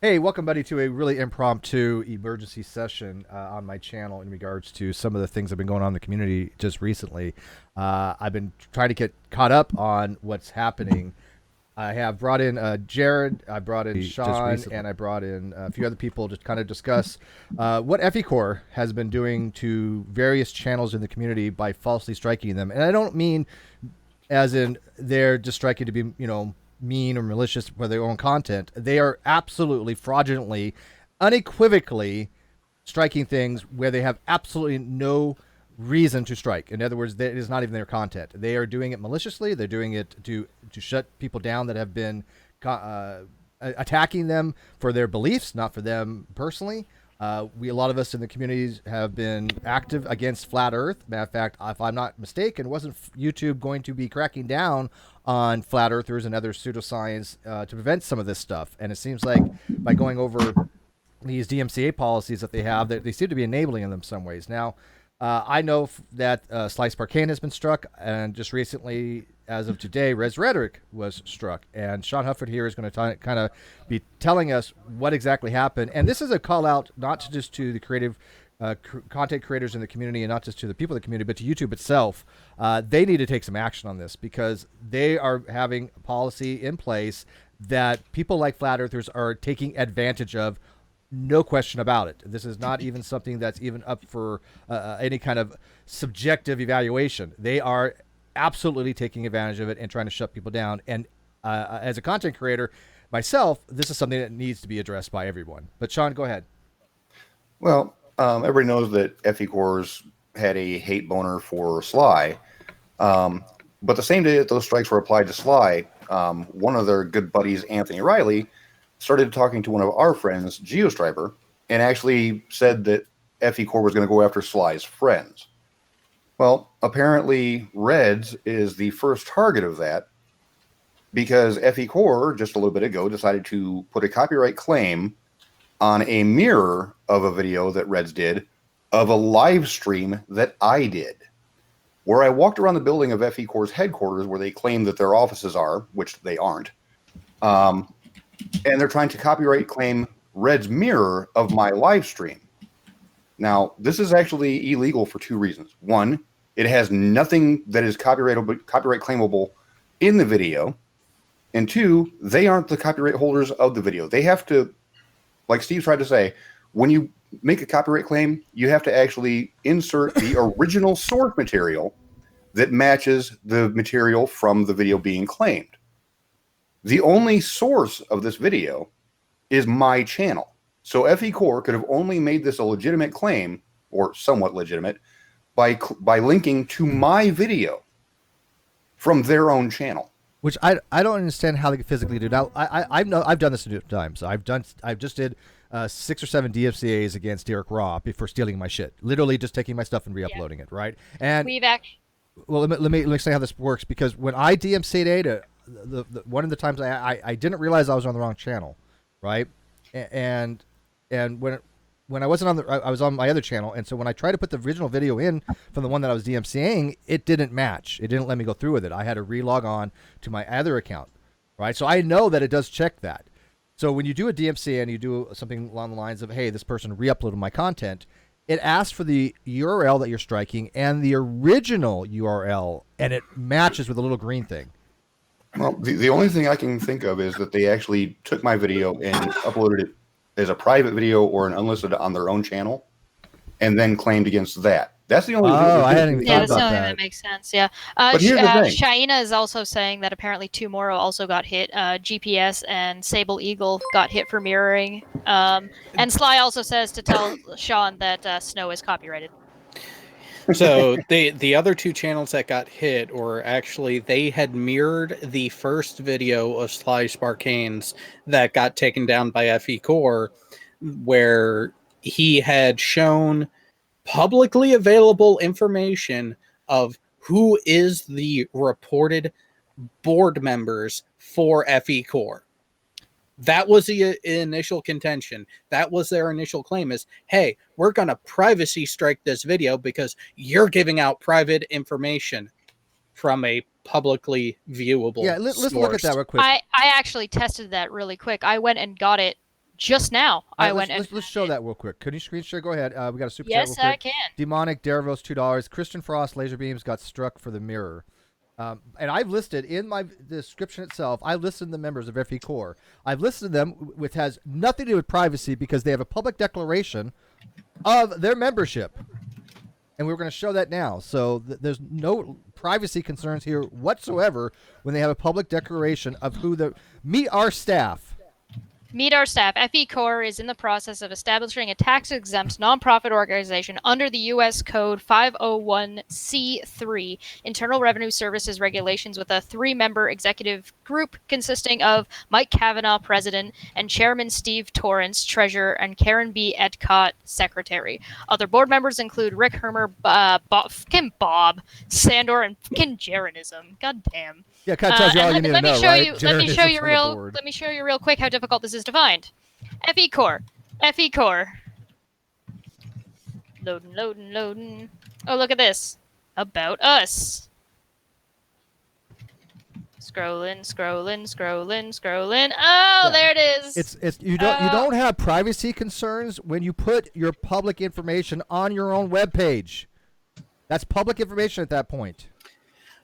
Hey, welcome, buddy, to a really impromptu emergency session on my channel in regards to some of the things that have been going on in the community just recently. I've been trying to get caught up on what's happening. I have brought in Jeran, I brought in Sean, and I brought in a few other people to kind of discuss what FECORE has been doing to various channels in the community by falsely striking them. And I don't mean as in they're just striking to be, mean or malicious for their own content. They are absolutely fraudulently, unequivocally striking things where they have absolutely no reason to strike. In other words, it is not even their content. They are doing it maliciously. They're doing it to shut people down that have been attacking them for their beliefs, not for them personally. A lot of us in the communities have been active against flat Earth. Matter of fact, if I'm not mistaken, wasn't YouTube going to be cracking down on flat Earthers and other pseudoscience to prevent some of this stuff? And it seems like by going over these DMCA policies that they have, that they seem to be enabling them in some ways. Now, I know that Sly Sparkane has been struck, and just recently, as of today, Reds Rhetoric was struck. And Sean Hufford here is going to kind of be telling us what exactly happened. And this is a call out not just to the creative content creators in the community and not just to the people in the community, but to YouTube itself. They need to take some action on this because they are having a policy in place that people like flat earthers are taking advantage of. No question about it. This is not even something that's even up for any kind of subjective evaluation. They are absolutely taking advantage of it and trying to shut people down. And as a content creator myself, this is something that needs to be addressed by everyone. But Sean, go ahead. Well, everybody knows that FECOR's had a hate boner for Sly. But the same day that those strikes were applied to Sly, one of their good buddies, Anthony Riley, started talking to one of our friends, GeoStriper, and actually said that FECORE was going to go after Sly's friends. Well, apparently Reds is the first target of that because FECORE, just a little bit ago, decided to put a copyright claim on a mirror of a video that Reds did of a live stream that I did, where I walked around the building of FECORE's headquarters where they claim that their offices are, which they aren't. And they're trying to copyright claim Red's mirror of my live stream. Now, this is actually illegal for two reasons. One, it has nothing that is copyright claimable in the video. And two, they aren't the copyright holders of the video. They have to, like Steve tried to say, when you make a copyright claim, you have to actually insert the original source material that matches the material from the video being claimed. The only source of this video is my channel. So FECORE could have only made this a legitimate claim, or somewhat legitimate, by linking to my video from their own channel. Which I don't understand how they could physically do. Now I've done this a few times. I've just did 6 or 7 DFCAs against Derek Raw for stealing my shit. Literally just taking my stuff and re-uploading it, right? And we've actually. Well, let me explain how this works, because when I DMCA'd the one of the times I didn't realize I was on the wrong channel, right? And when I wasn't on I was on my other channel, and so when I tried to put the original video in from the one that I was DMCAing, it didn't match. It didn't let me go through with it. I had to re-log on to my other account, right? So I know that it does check that. So when you do a DMCA and you do something along the lines of, hey, this person re-uploaded my content, it asks for the URL that you're striking and the original URL, and it matches with a little green thing. Well, the only thing I can think of is that they actually took my video and uploaded it as a private video or an unlisted on their own channel, and then claimed against that. That's the only thing. I hadn't even Yeah, thought that's about the only thing that. that makes sense. Yeah. But here's the thing. Shaina is also saying that apparently Tomorrow also got hit. GPS and Sable Eagle got hit for mirroring. And Sly also says to tell Sean that Snow is copyrighted. So the other two channels that got hit, or actually they had mirrored the first video of Sly Sparkane's that got taken down by FECORE, where he had shown publicly available information of who is the reported board members for FECORE. That was the initial contention. That was their initial claim is, hey, we're going to privacy strike this video because you're giving out private information from a publicly viewable Yeah, let's source. look at that real quick. I actually tested that really quick. I went and got it just now. All I right, went let's, and let's, let's show that real quick. Can you screen share? Go ahead. We got a super yes, chat real I quick. can. Demonic Dareville's $2. Christian Frost laser beams got struck for the mirror. And I've listed in my description itself, I listed the members of FE Core. I've listed them, which has nothing to do with privacy because they have a public declaration of their membership. And we're going to show that now. So there's no privacy concerns here whatsoever when they have a public declaration of who the meet our staff. Meet our staff. FE Core is in the process of establishing a tax-exempt nonprofit organization under the U.S. Code 501c3 Internal Revenue Services regulations with a 3-member executive group consisting of Mike Cavanaugh, president, and Chairman Steve Torrence, treasurer, and Karen B. Endecott, secretary. Other board members include Rick Hermer, Bob, Sandor, and fucking Jeranism. God damn. Yeah, kind of tells you all you need to know, right? Let me show you Jeranism's on the board. real quick how difficult this is to find. FE Core. FE Core. Loading. Oh, look at this. About us. Scrolling. Oh, Yeah. there it is. It's you don't have privacy concerns when you put your public information on your own web page. That's public information at that point.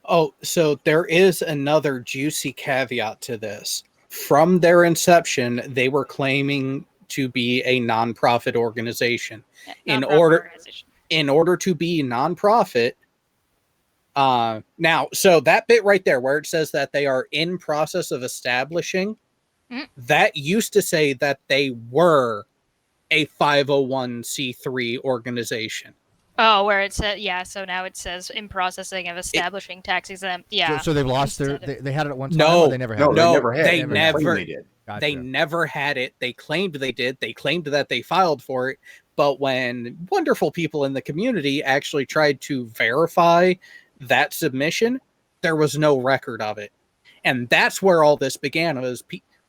Oh, so there is another juicy caveat to this. From their inception, they were claiming to be a nonprofit organization. In order to be nonprofit, now, so that bit right there where it says that they are in process of establishing, that used to say that they were a 501c3 organization. Oh, where it said, yeah, so now it says in processing of establishing tax exempt. Yeah. So they've lost their. They had it at one time. No, or they never had No, it. they never had they it. never- They did. Gotcha. They never had it. They claimed they did. They claimed that they filed for it. But when wonderful people in the community actually tried to verify that submission, there was no record of it. And that's where all this began,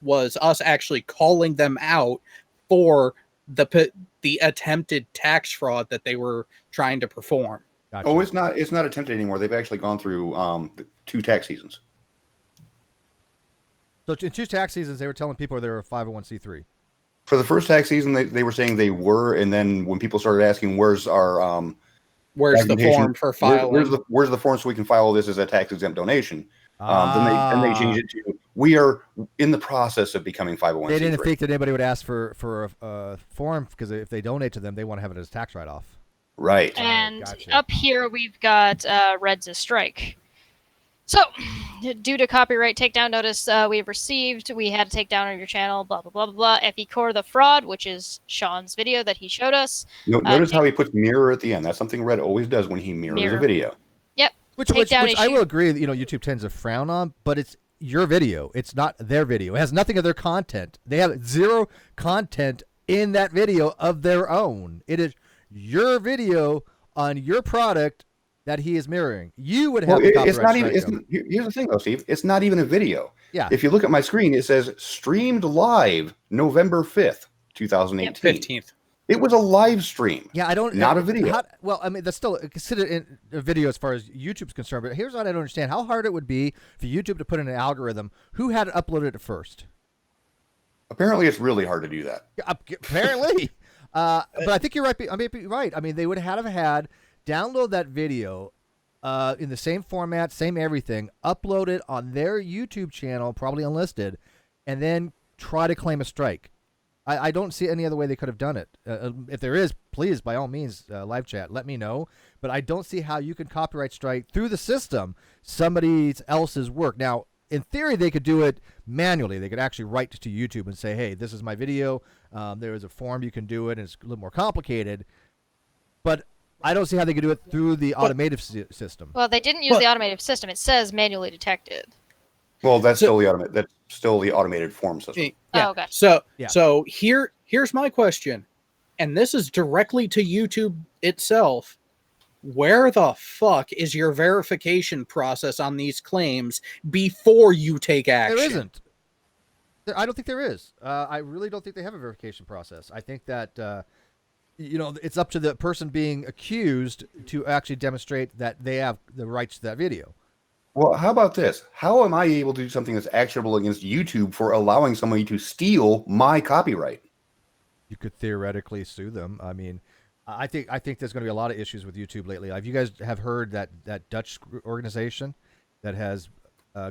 was us actually calling them out for the attempted tax fraud that they were trying to perform. Gotcha. Oh, it's not attempted anymore. They've actually gone through 2 tax seasons. So in 2 tax seasons, they were telling people they were a 501c3. For the first tax season, they were saying they were, and then when people started asking, "Where's our Where's the documentation? form for filing? Where's the form so we can file this as a tax exempt donation?" Then they changed it to, "We are in the process of becoming 501c3." They didn't think that anybody would ask for a form because if they donate to them, they want to have it as tax write-off. Right. And Gotcha. up here we've got Reds Strike. So, due to copyright takedown notice we've received, we had to take down on your channel, blah, blah, blah, blah, blah. FE Core the Fraud, which is Sean's video that he showed us. Notice how he puts mirror at the end. That's something Red always does when he mirrors a video. Yep. Which Takedown I issue. will agree that YouTube tends to frown on, but it's your video. It's not their video. It has nothing of their content. They have 0 content in that video of their own. It is your video on your product that he is mirroring. You would have the It's not copyright even. strike them. Here's the thing, though, Steve. It's not even a video. Yeah. If you look at my screen, it says streamed live November 5th, 2018. 15th. It was a live stream. Yeah, I don't. Not a video. Well, I mean, that's still considered in a video as far as YouTube's concerned. But here's what I don't understand: how hard it would be for YouTube to put in an algorithm who had it uploaded first. Apparently, it's really hard to do that. Apparently, but I think you're right. I may be right. I mean, they would have had download that video in the same format, same everything, upload it on their YouTube channel, probably unlisted, and then try to claim a strike. I don't see any other way they could have done it. If there is, please, by all means, live chat, let me know. But I don't see how you can copyright strike through the system somebody else's work. Now, in theory, they could do it manually. They could actually write to YouTube and say, hey, this is my video. There is a form you can do it, and it's a little more complicated. But I don't see how they could do it through the automated system. Well, they didn't use the automated system. It says manually detected. Well, that's still the automated form system. Yeah. Oh, okay. So here's my question, and this is directly to YouTube itself. Where the fuck is your verification process on these claims before you take action? There isn't. I don't think there is. I really don't think they have a verification process. I think that it's up to the person being accused to actually demonstrate that they have the rights to that video. Well, how about this? How am I able to do something that's actionable against YouTube for allowing somebody to steal my copyright? you could theoretically sue them. I mean, I think there's going to be a lot of issues with YouTube lately. Have you guys have heard that Dutch organization that has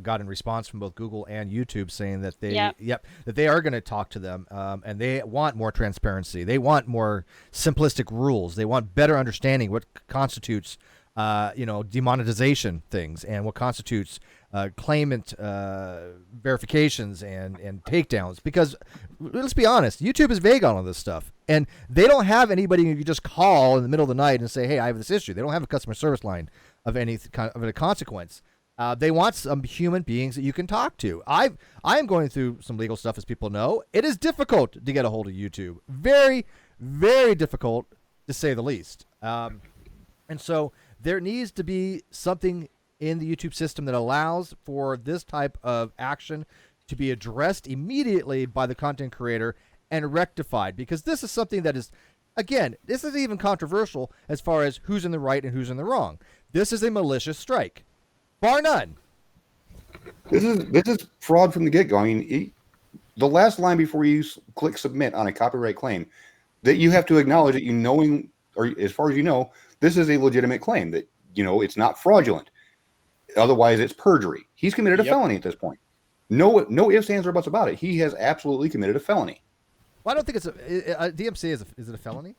gotten response from both Google and YouTube saying that that they are going to talk to them, and they want more transparency. They want more simplistic rules. They want better understanding what constitutes demonetization things and what constitutes claimant verifications and takedowns. Because let's be honest, YouTube is vague on all this stuff, and they don't have anybody you can just call in the middle of the night and say, "Hey, I have this issue." They don't have a customer service line of any kind of a consequence. They want some human beings that you can talk to. I am going through some legal stuff, as people know. It is difficult to get a hold of YouTube. Very, very difficult, to say the least. And so there needs to be something in the YouTube system that allows for this type of action to be addressed immediately by the content creator and rectified. Because this is something that is, again, this isn't even controversial as far as who's in the right and who's in the wrong. This is a malicious strike. Bar none. This is fraud from the get-go. I mean, the last line before you click submit on a copyright claim, that you have to acknowledge that or as far as you know, this is a legitimate claim, that it's not fraudulent. Otherwise, it's perjury. He's committed a felony at this point. No ifs, ands, or buts about it. He has absolutely committed a felony. Well, I don't think it's a DMCA is it a felony?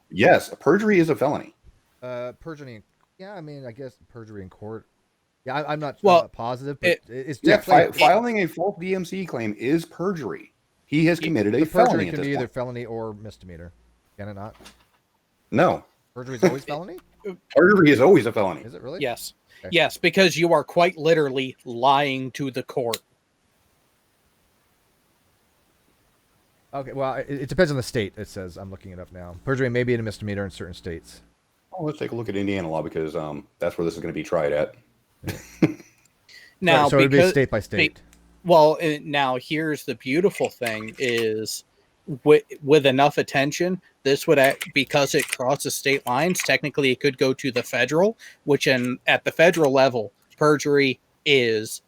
Yes, perjury is a felony. Perjury. Yeah, I mean, I guess perjury in court. Yeah, I'm not positive, but it's definitely filing a false DMC claim is perjury. He has committed a felony. Perjury can be either felony or misdemeanor. Can it not? No. Perjury is always felony? Perjury is always a felony. Is it really? Yes. Okay. Yes, because you are quite literally lying to the court. Okay, well, it depends on the state, it says. I'm looking it up now. Perjury may be a misdemeanor in certain states. Oh, let's take a look at Indiana law, because that's where this is going to be tried at. Now, so it would be state by state. Now here's the beautiful thing is with enough attention, this would because it crosses state lines, technically it could go to the federal, which at the federal level, perjury is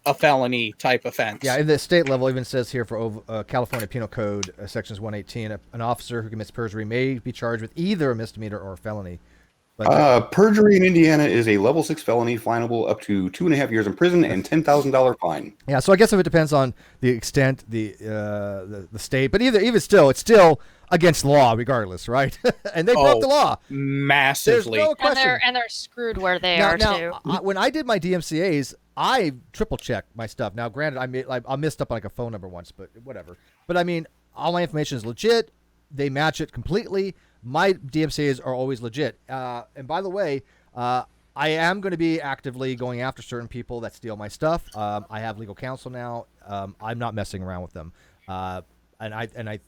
a felony type offense. Yeah, in the state level, even says here for California Penal Code, sections 118, an officer who commits perjury may be charged with either a misdemeanor or a felony. But perjury in Indiana is a level 6 felony, finable up to 2.5 years in prison and $10,000 fine. Yeah, so I guess if it depends on the extent, the state, but even still, it's still against law regardless, right? And they broke the law massively. There's no question. And they're screwed where they are too. When I did my DMCA's, I triple checked my stuff. Now, granted, I missed up on like a phone number once, but whatever. But I mean, all my information is legit. They match it completely. My DMCA's are always legit. And by the way, I am going to be actively going after certain people that steal my stuff. I have legal counsel now. I'm not messing around with them. And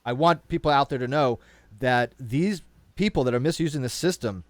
I want people out there to know that these people that are misusing the system,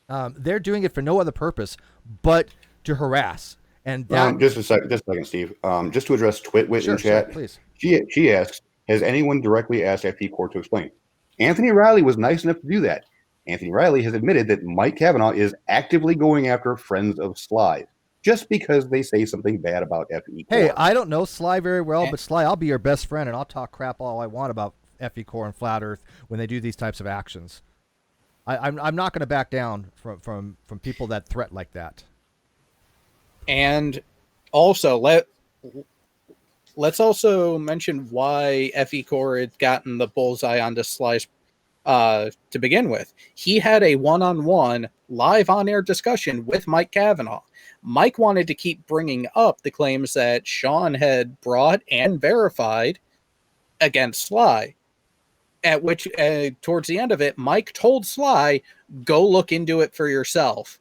they're doing it for no other purpose but to harass. And just a second, Steve. Just to address Twitwit in chat, please. She asks, has anyone directly asked FE Court to explain? Anthony Riley was nice enough to do that. Anthony Riley has admitted that Mike Cavanaugh is actively going after friends of Sly just because they say something bad about FE Core. Hey, I don't know Sly very well, but Sly, I'll be your best friend, and I'll talk crap all I want about FE Core and Flat Earth when they do these types of actions. I'm not going to back down from people that threat like that. And also, let's also mention why FE Core had gotten the bullseye onto Sly to begin with. He had a one-on-one live on-air discussion with Mike Cavanaugh. Mike wanted to keep bringing up the claims that Sean had brought and verified against Sly. At which, towards the end of it, Mike told Sly, go look into it for yourself.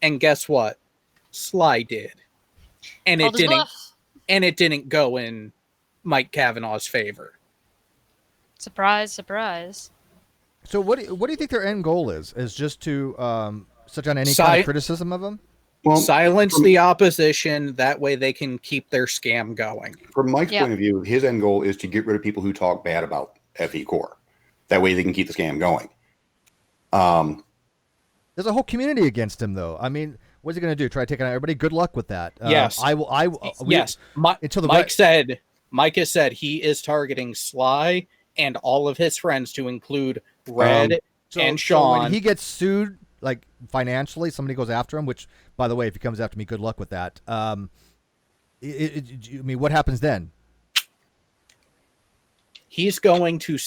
And guess what? Sly did. And it didn't. And it didn't go in Mike Cavanaugh's favor. Surprise, surprise. So what do you think their end goal is? Is just to such on any kind of criticism of them? Well, silence the opposition. That way they can keep their scam going. From Mike's point of view, his end goal is to get rid of people who talk bad about FE Core. That way they can keep the scam going. There's a whole community against him, though. I mean, what's he going to do? Try to take out everybody? Good luck with that. Yes. Mike has said he is targeting Sly and all of his friends, to include Red and So Sean. when he gets sued, like financially, somebody goes after him. Which, by the way, if he comes after me, good luck with that. I mean, what happens then? He's going to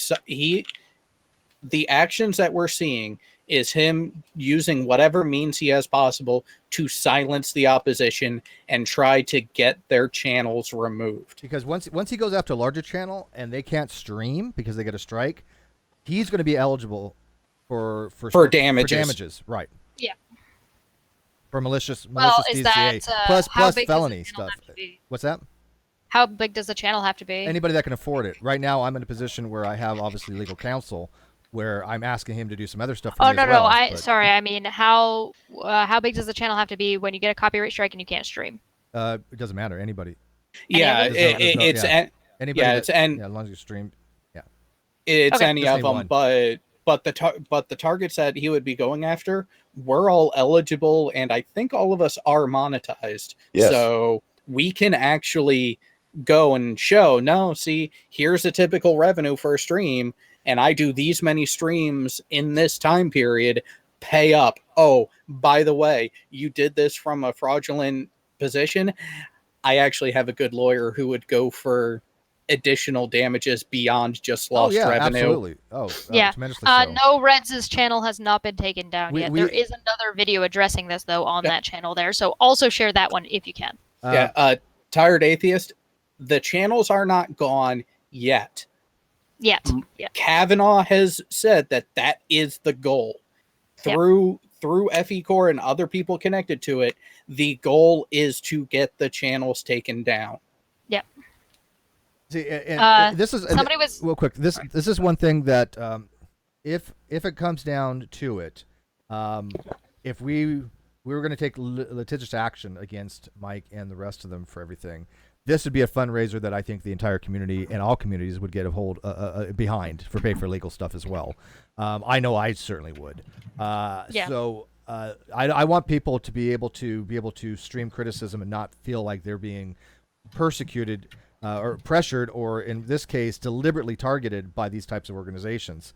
the actions that we're seeing is him using whatever means he has possible to silence the opposition and try to get their channels removed. Because once he goes after a larger channel and they can't stream because they get a strike, he's going to be eligible for damages. For damages, right? Yeah. For malicious is DCA that, plus how big does felony the channel stuff. have to be? What's that? How big does the channel have to be? Anybody that can afford it. Right now, I'm in a position where I have obviously legal counsel, where I'm asking him to do some other stuff for me as well. Sorry. I mean, how big does the channel have to be when you get a copyright strike and you can't stream? It doesn't matter. Anybody. Yeah, Anybody. as long as you stream. Yeah. It's Okay. any of them, but the targets that he would be going after, we're all eligible, and I think all of us are monetized. Yes. So we can actually go and show, no, see, here's a typical revenue for a stream, and I do these many streams in this time period, pay up. Oh, by the way, you did this from a fraudulent position. I actually have a good lawyer who would go for additional damages beyond just lost revenue. Absolutely. Yeah. Tremendously so. No, Reds' channel has not been taken down yet. We- There is another video addressing this, though, on that channel there. So also share that one if you can. Tired Atheist, the channels are not gone yet. Yeah. Cavanaugh has said that is the goal. Through FECORE and other people connected to it, the goal is to get the channels taken down. Yep. See, and this is somebody was real quick. This is one thing that if it comes down to it, if we were going to take litigious action against Mike and the rest of them for everything, this would be a fundraiser that I think the entire community and all communities would get a hold behind for pay for legal stuff as well. I know I certainly would. So I want people to be able to stream criticism and not feel like they're being persecuted or pressured, or in this case, deliberately targeted by these types of organizations.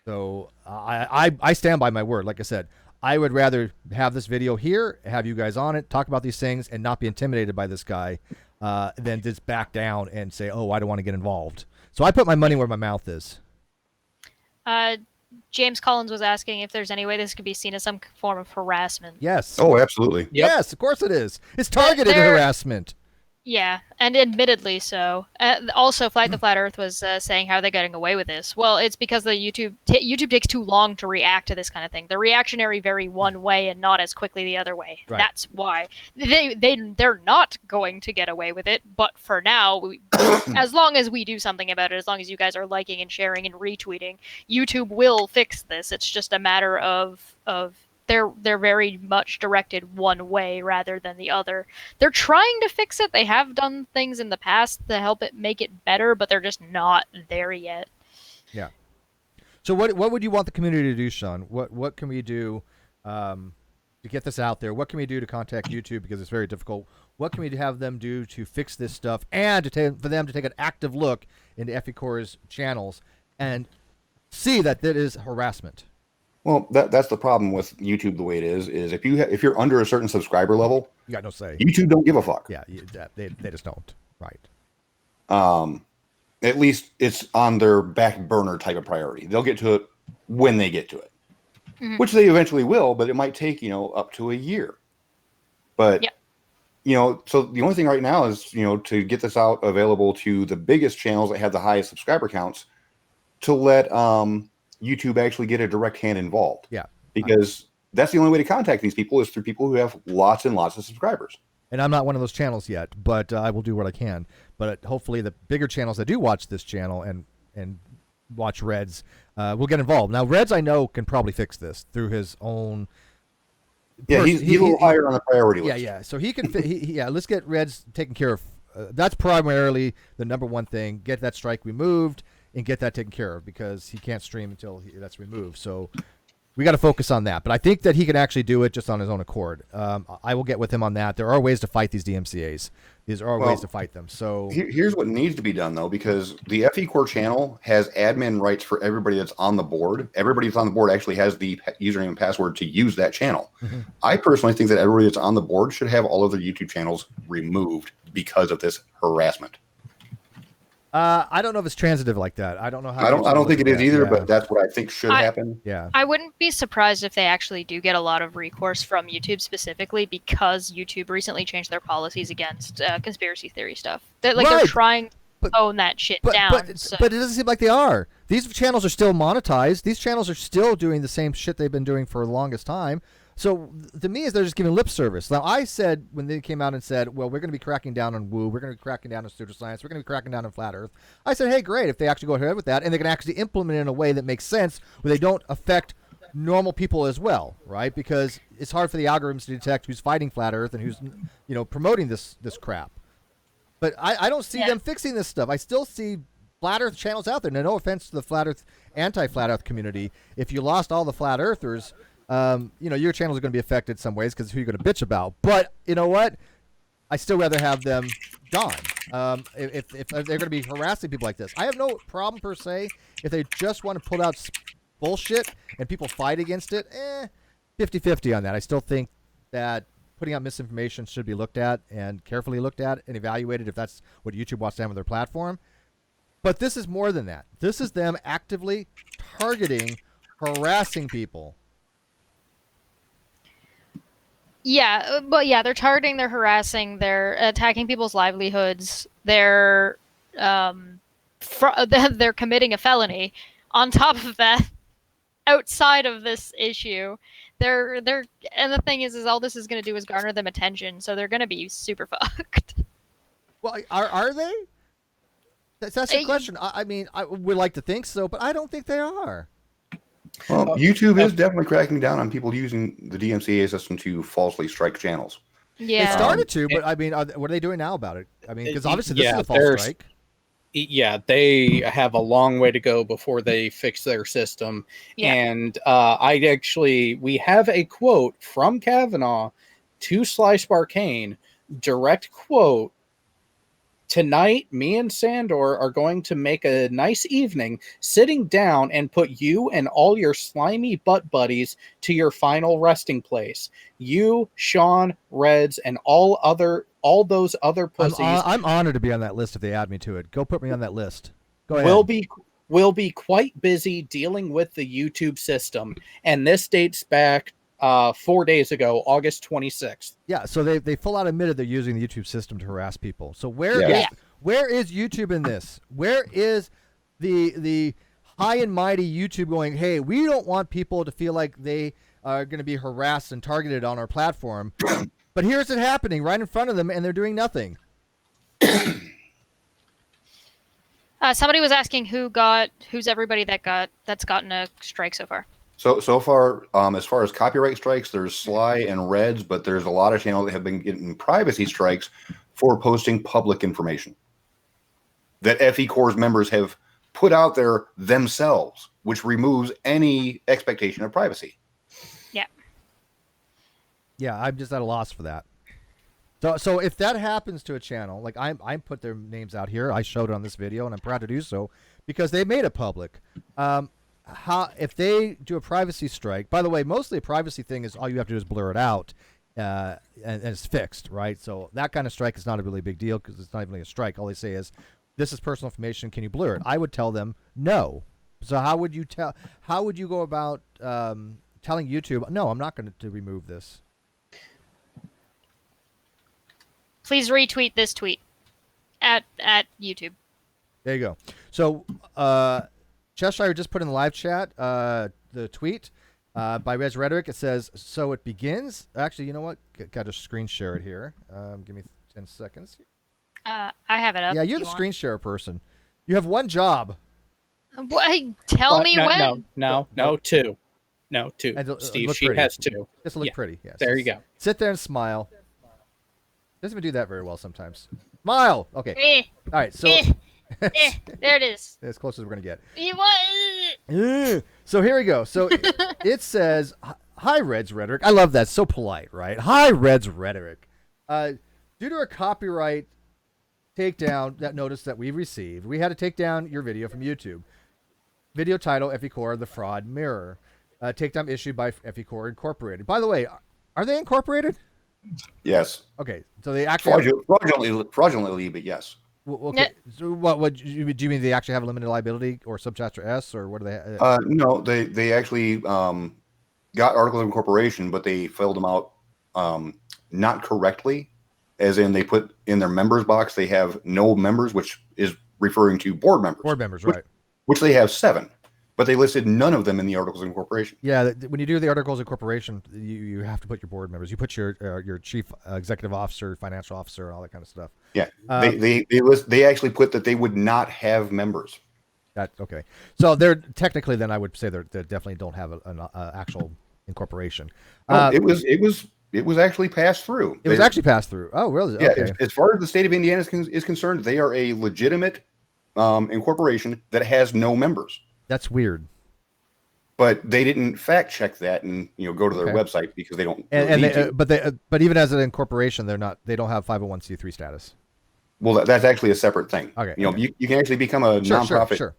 So I stand by my word. Like I said, I would rather have this video here, have you guys on it, talk about these things, and not be intimidated by this guy, than just back down and say, oh, I don't want to get involved. So I put my money where my mouth is. James Collins was asking if there's any way this could be seen as some form of harassment. Yes. Oh, absolutely. Yep. Yes, of course it is. It's targeted harassment. Yeah, and admittedly so. Also, Flag the Flat Earth was saying how they're getting away with this. Well, it's because the YouTube takes too long to react to this kind of thing. The reactionary vary one way and not as quickly the other way. Right. That's why they're not going to get away with it. But for now, as long as we do something about it, as long as you guys are liking and sharing and retweeting, YouTube will fix this. It's just a matter of they're very much directed one way rather than the other. They're trying to fix it. They have done things in the past to help it make it better, but they're just not there yet. Yeah. So what would you want the community to do, Sean? What can we do to get this out there? What can we do to contact YouTube, because it's very difficult? What can we have them do to fix this stuff, and for them to take an active look into FECORE's channels and see that is harassment? Well, that's the problem with YouTube the way it is if you're under a certain subscriber level, You got no say. YouTube don't give a fuck. Yeah, they just don't. Right. At least it's on their back burner type of priority. They'll get to it when they get to it, which they eventually will, but it might take, up to a year. But, so the only thing right now is, to get this out available to the biggest channels that have the highest subscriber counts, to let YouTube actually get a direct hand involved. Yeah. Because that's the only way to contact these people is through people who have lots and lots of subscribers. And I'm not one of those channels yet, but I will do what I can. But hopefully the bigger channels that do watch this channel and watch Reds will get involved. Now, Reds, I know, can probably fix this through his own... Yeah, he's a little higher on the priority list. Yeah. So he can... let's get Reds taken care of. That's primarily the number one thing. Get that strike removed and get that taken care of, because he can't stream until that's removed. So we got to focus on that. But I think that he can actually do it just on his own accord. I will get with him on that. There are ways to fight these DMCAs. These are ways to fight them. So here's what needs to be done, though, because the FE Core channel has admin rights for everybody that's on the board. Everybody that's on the board actually has the username and password to use that channel. Mm-hmm. I personally think that everybody that's on the board should have all of their YouTube channels removed because of this harassment. I don't know if it's transitive like that. I don't know how. I don't think it is either, but that's what I think should happen. Yeah. I wouldn't be surprised if they actually do get a lot of recourse from YouTube specifically because YouTube recently changed their policies against conspiracy theory stuff. They're trying to tone that shit down. But it doesn't seem like they are. These channels are still monetized. These channels are still doing the same shit they've been doing for the longest time. So to me, they're just giving lip service. Now, I said when they came out and said, well, we're going to be cracking down on woo, we're going to be cracking down on pseudoscience, we're going to be cracking down on flat earth. I said, hey, great, if they actually go ahead with that, and they can actually implement it in a way that makes sense where they don't affect normal people as well, right? Because it's hard for the algorithms to detect who's fighting flat earth and who's, promoting this crap. But I don't see them fixing this stuff. I still see flat earth channels out there. Now, no offense to the flat earth, anti-flat earth community. If you lost all the flat earthers, your channels are going to be affected some ways because who you're going to bitch about. But you know what? I still rather have them gone. If they're going to be harassing people like this, I have no problem per se. If they just want to pull out bullshit and people fight against it, 50-50 on that. I still think that putting out misinformation should be looked at and carefully looked at and evaluated if that's what YouTube wants to have on their platform. But this is more than that. This is them actively targeting, harassing people. Yeah, but they're targeting, they're harassing, they're attacking people's livelihoods, they're committing a felony. On top of that, outside of this issue, they're and the thing is all this is going to do is garner them attention, so they're going to be super fucked. Well, are they? That's the question. I mean, I would like to think so, but I don't think they are. Well, YouTube is definitely cracking down on people using the DMCA system to falsely strike channels. Yeah, they started to, but I mean, what are they doing now about it? I mean, because obviously this is a false strike. Yeah, they have a long way to go before they fix their system. Yeah. And we have a quote from Cavanaugh to Sly Sparkane, direct quote. Tonight, me and Sandor are going to make a nice evening sitting down and put you and all your slimy butt buddies to your final resting place. You, Sean, Reds, and all those other pussies. I'm honored to be on that list if they add me to it. Go put me on that list. Go ahead. We'll be quite busy dealing with the YouTube system, and this dates back 4 days ago, August 26th. Yeah, so they full out admitted they're using the YouTube system to harass people. So where is YouTube in this? Where is the high and mighty YouTube going, hey, we don't want people to feel like they are going to be harassed and targeted on our platform, but here's it happening right in front of them and they're doing nothing. Somebody was asking who's everybody that's gotten a strike so far. So far, as far as copyright strikes, there's Sly and Reds, but there's a lot of channels that have been getting privacy strikes for posting public information that FE Core's members have put out there themselves, which removes any expectation of privacy. Yeah. Yeah, I'm just at a loss for that. So if that happens to a channel, like I put their names out here, I showed it on this video, and I'm proud to do so because they made it public. If they do a privacy strike, by the way, mostly a privacy thing is all you have to do is blur it out and it's fixed, right? So that kind of strike is not a really big deal because it's not even really a strike. All they say is, this is personal information, can you blur it? I would tell them no. So how would you go about telling YouTube, no, I'm not going to remove this? Please retweet this tweet at YouTube. There you go. So Cheshire just put in the live chat the tweet by Reds Rhetoric. It says, so it begins. Actually, you know what? Got to screen share it here. Give me 10 seconds. I have it up. Yeah, you're the screen share person. You have one job. Tell me when. No, two. No, two. Steve, she has two. Just look pretty. Yes. There you go. Sit there and smile. Doesn't even do that very well sometimes. Smile. Okay. All right. So there it is. as close as we're gonna get. You want? So here we go. So it says, "Hi, Reds Rhetoric." I love that. So polite, right? Hi, Reds Rhetoric. Due to a copyright takedown that notice that we received, we had to take down your video from YouTube. Video title: FECORE, the fraud mirror. Takedown issued by FECORE Incorporated. By the way, are they incorporated? Yes. Okay, so they actually fraudulently, but yes. Okay. So what do you mean? They actually have a limited liability or subchapter S, or what do they? No, they actually got articles of incorporation, but they filled them out not correctly, as in they put in their members box they have no members, which is referring to board members. Board members, right? Which they have 7, but they listed none of them in the articles of incorporation. Yeah, when you do the articles of incorporation, you have to put your board members. You put your chief executive officer, financial officer, all that kind of stuff. Yeah, they actually put that they would not have members. Okay. So they're technically, then I would say they definitely don't have an actual incorporation. It was actually passed through. It was actually passed through. Oh, really? Yeah. Okay. As far as the state of Indiana is concerned, they are a legitimate incorporation that has no members. That's weird. But they didn't fact check that and go to their website because they don't. But even as an incorporation, they don't have 501c3 status. Well, that's actually a separate thing. Okay. You can actually become a nonprofit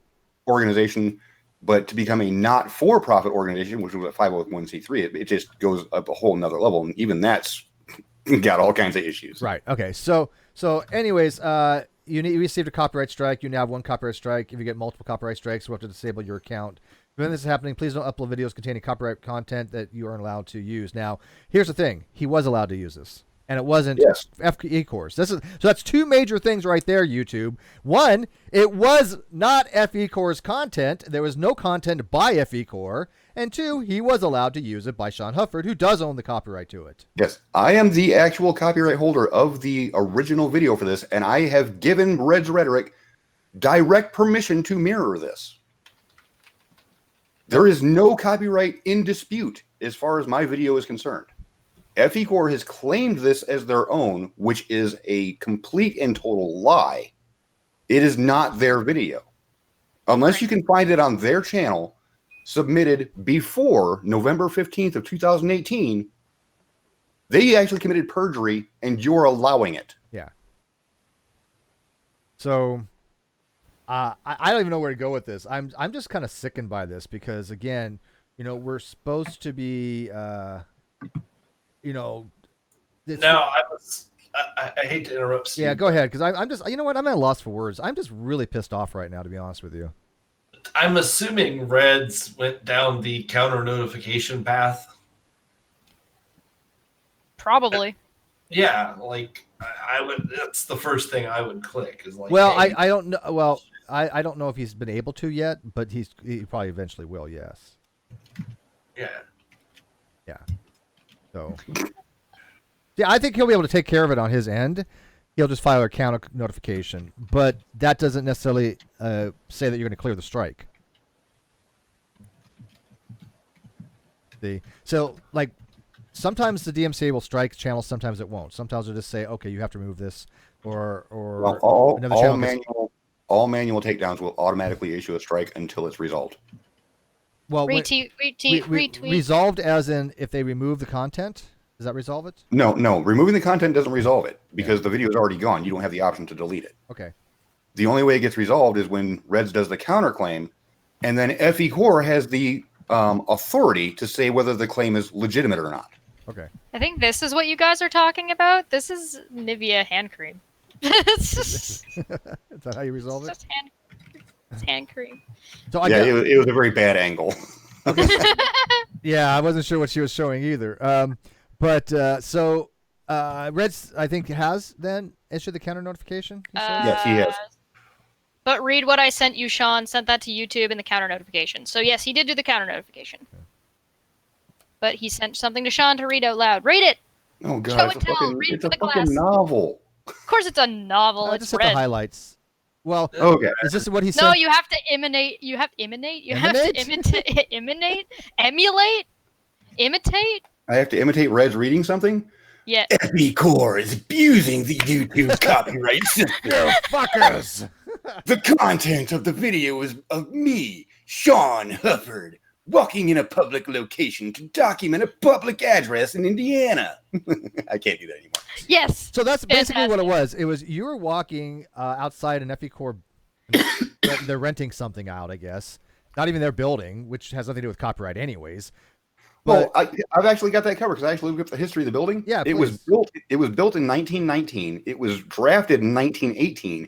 organization, but to become a not for profit organization, which was a 501c3, it just goes up a whole nother level, and even that's got all kinds of issues. Right. Okay. So anyways, you received a copyright strike. You now have 1 copyright strike. If you get multiple copyright strikes, we'll have to disable your account. When this is happening, please don't upload videos containing copyright content that you aren't allowed to use. Now, here's the thing: he was allowed to use this, and it wasn't FECORE's. So that's 2 major things right there. YouTube. 1, it was not FECORE's content. There was no content by FECORE. And 2, he was allowed to use it by Sean Hufford, who does own the copyright to it. Yes, I am the actual copyright holder of the original video for this, and I have given Reds Rhetoric direct permission to mirror this. There is no copyright in dispute as far as my video is concerned. FECORE has claimed this as their own, which is a complete and total lie. It is not their video. Unless you can find it on their channel, submitted before November 15th of 2018, they actually committed perjury, and you're allowing it. Yeah. So I don't even know where to go with this. I'm just kind of sickened by this because, again, we're supposed to be, No, I hate to interrupt Steve. Yeah, go ahead, because I'm just, I'm at a loss for words. I'm just really pissed off right now, to be honest with you. I'm assuming Reds went down the counter notification path. Probably. Yeah, like I would. That's the first thing I would click. Is like. Well, hey, I don't know. Well, I don't know if he's been able to yet, but he probably eventually will. Yes. Yeah. Yeah. So. Yeah, I think he'll be able to take care of it on his end. He'll just file a counter notification, but that doesn't necessarily say that you're going to clear the strike. So, like, sometimes the DMCA will strike channels, sometimes it won't. Sometimes they'll just say, okay, you have to remove this, or well, all manual takedowns will automatically issue a strike until it's resolved. Well, retweet. Resolved as in if they remove the content. Does that resolve it? No. Removing the content doesn't resolve it because the video is already gone. You don't have the option to delete it. Okay. The only way it gets resolved is when Reds does the counterclaim, and then FECORE has the authority to say whether the claim is legitimate or not. Okay. I think this is what you guys are talking about. This is Nivea hand cream. Is that how you resolve it? It's hand cream. So it was a very bad angle. Yeah, I wasn't sure what she was showing either. But Reds, I think, has then issued the counter notification. Yes, he has. But read what I sent you, Sean. Sent that to YouTube in the counter notification. So yes, he did do the counter notification. Okay. But he sent something to Sean to read out loud. Read it. Oh God, it's a fucking novel. Of course, it's a novel. I it's just hit the highlights. Well, okay. Is this what he said? No, you have to emanate. You have emanate. You have to imitate, emulate, imitate. I have to imitate Reds reading something? Yeah. FECORE is abusing the YouTube copyright system. You fuckers! The content of the video is of me, Sean Hufford, walking in a public location to document a public address in Indiana. I can't do that anymore. Yes. So that's basically what it was. It was you were walking outside an FE-Corps. They're renting something out, I guess. Not even their building, which has nothing to do with copyright anyways. But well, I've actually got that covered because I actually looked up the history of the building. Yeah, it was built in 1919. It was drafted in 1918,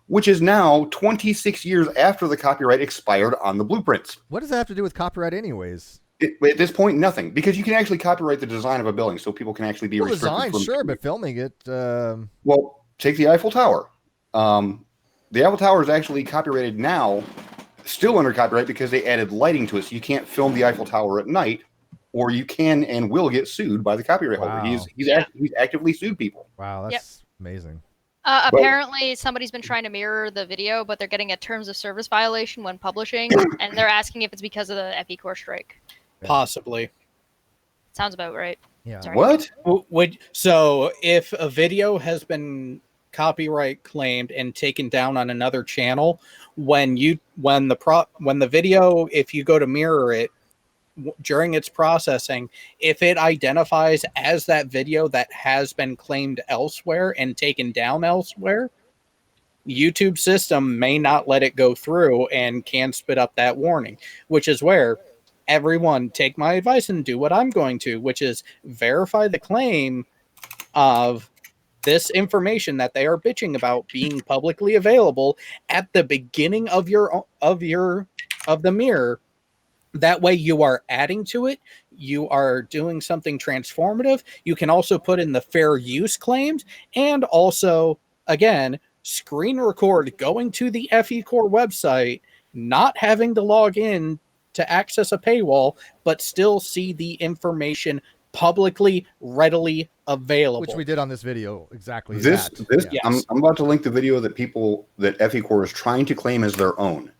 which is now 26 years after the copyright expired on the blueprints. What does that have to do with copyright anyways? At this point, nothing, because you can actually copyright the design of a building, so people can actually be restricted. Design, sure, but filming it. Well, take the Eiffel Tower. The Eiffel Tower is actually copyrighted now, still under copyright because they added lighting to it, so you can't film the Eiffel Tower at night, or you can and will get sued by the copyright holder. He's actively sued people. Wow, that's amazing. Apparently, somebody's been trying to mirror the video, but they're getting a terms of service violation when publishing, and they're asking if it's because of the FE-Corps strike. Possibly. Sounds about right. Yeah. Sorry. What? So if a video has been copyright claimed and taken down on another channel, when the video, if you go to mirror it during its processing, if it identifies as that video that has been claimed elsewhere and taken down elsewhere, YouTube system may not let it go through and can spit up that warning, which is where everyone take my advice and do what I'm going to, which is verify the claim of this information that they are bitching about being publicly available at the beginning of the mirror. That way you are adding to it. You are doing something transformative. You can also put in the fair use claims, and also, again, screen record going to the FE-Corps website, not having to log in to access a paywall, but still see the information publicly, readily available. Which we did on this video, exactly Yes. I'm about to link the video that FE-Corps is trying to claim as their own.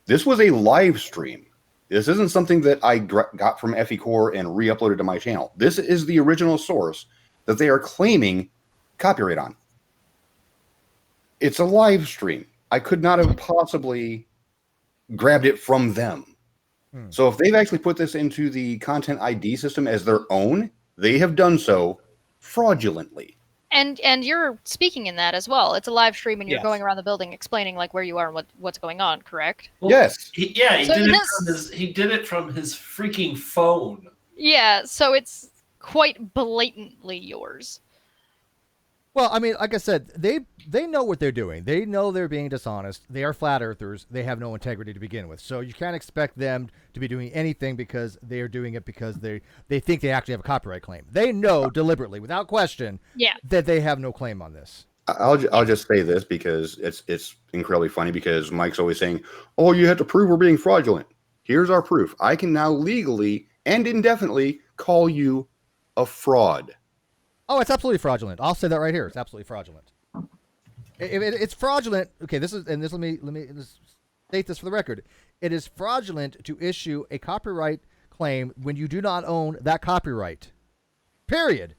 This was a live stream. This isn't something that I got from FE-Corps and re-uploaded to my channel. This is the original source that they are claiming copyright on. It's a live stream. I could not have possibly grabbed it from them. So if they've actually put this into the content ID system as their own, they have done so fraudulently. And you're speaking in that as well. It's a live stream, and you're going around the building explaining like where you are and what's going on. Correct? Well, yes. He did it from his freaking phone. Yeah. So it's quite blatantly yours. Well, I mean, like I said, they know what they're doing. They know they're being dishonest. They are flat earthers. They have no integrity to begin with. So you can't expect them to be doing anything because they are doing it because they think they actually have a copyright claim. They know deliberately, without question, that they have no claim on this. I'll just say this because it's incredibly funny, because Mike's always saying, "Oh, you have to prove we're being fraudulent." Here's our proof. I can now legally and indefinitely call you a fraud. Oh, it's absolutely fraudulent. I'll say that right here. It's absolutely fraudulent. It's fraudulent. Okay, let me state this for the record. It is fraudulent to issue a copyright claim when you do not own that copyright. Period.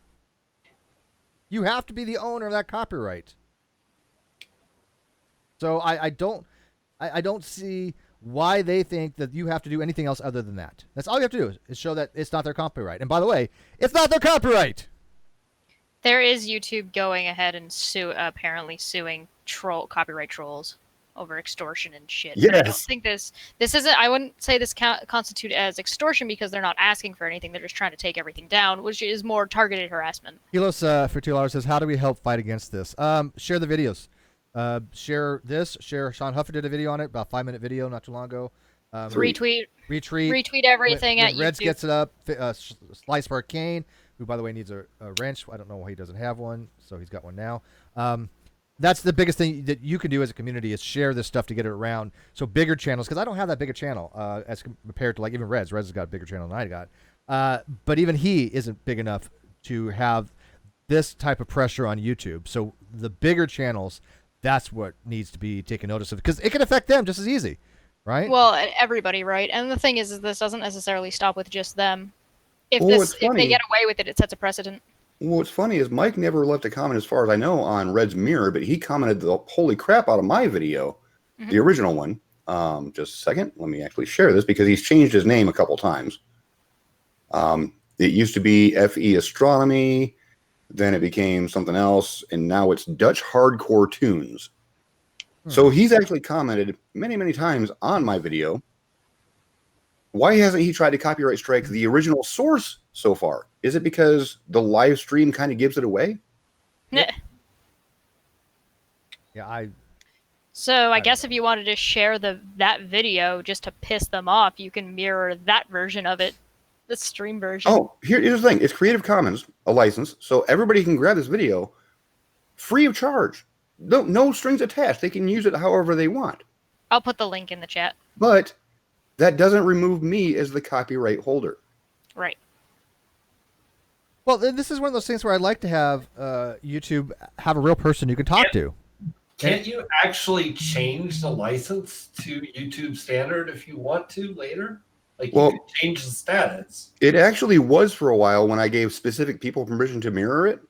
You have to be the owner of that copyright. So I don't see why they think that you have to do anything else other than that. That's all you have to do is show that it's not their copyright. And by the way, it's not their copyright. There is YouTube going ahead and apparently suing copyright trolls over extortion and shit. Yes. But I don't think this isn't. I wouldn't say this constitute as extortion because they're not asking for anything. They're just trying to take everything down, which is more targeted harassment. Helos for $2 says, "How do we help fight against this?" Share the videos. Share this. Sean Huffer did a video on it, about a 5-minute video not too long ago. Retweet everything when at Reds YouTube. gets it up. Sly Sparkane, who by the way needs a wrench. I don't know why he doesn't have one, so he's got one now. That's the biggest thing that you can do as a community is share this stuff to get it around. So bigger channels, because I don't have that big a channel as compared to like even Reds. Reds has got a bigger channel than I got. But even he isn't big enough to have this type of pressure on YouTube. So the bigger channels, that's what needs to be taken notice of, because it can affect them just as easy, right? Well, everybody, right? And the thing is this doesn't necessarily stop with just them. If they get away with it, it sets a precedent. Well, what's funny is Mike never left a comment, as far as I know, on Red's Mirror, but he commented the holy crap out of my video, the original one, Just a second. Let me actually share this because he's changed his name a couple times. It used to be FE Astronomy, then it became something else, and now it's Dutch Hardcore Tunes. So he's actually commented many, many times on my video. Why hasn't he tried to copyright strike the original source so far? Is it because the live stream kind of gives it away? Yeah. So I guess if you wanted to share that video just to piss them off, you can mirror that version of it, the stream version. Oh, here's the thing. It's Creative Commons, a license, so everybody can grab this video free of charge. No strings attached. They can use it however they want. I'll put the link in the chat. But that doesn't remove me as the copyright holder. Right. Well, this is one of those things where I'd like to have YouTube have a real person you can talk to. Can't you actually change the license to YouTube standard if you want to later? Like, you could change the status. It actually was for a while when I gave specific people permission to mirror it,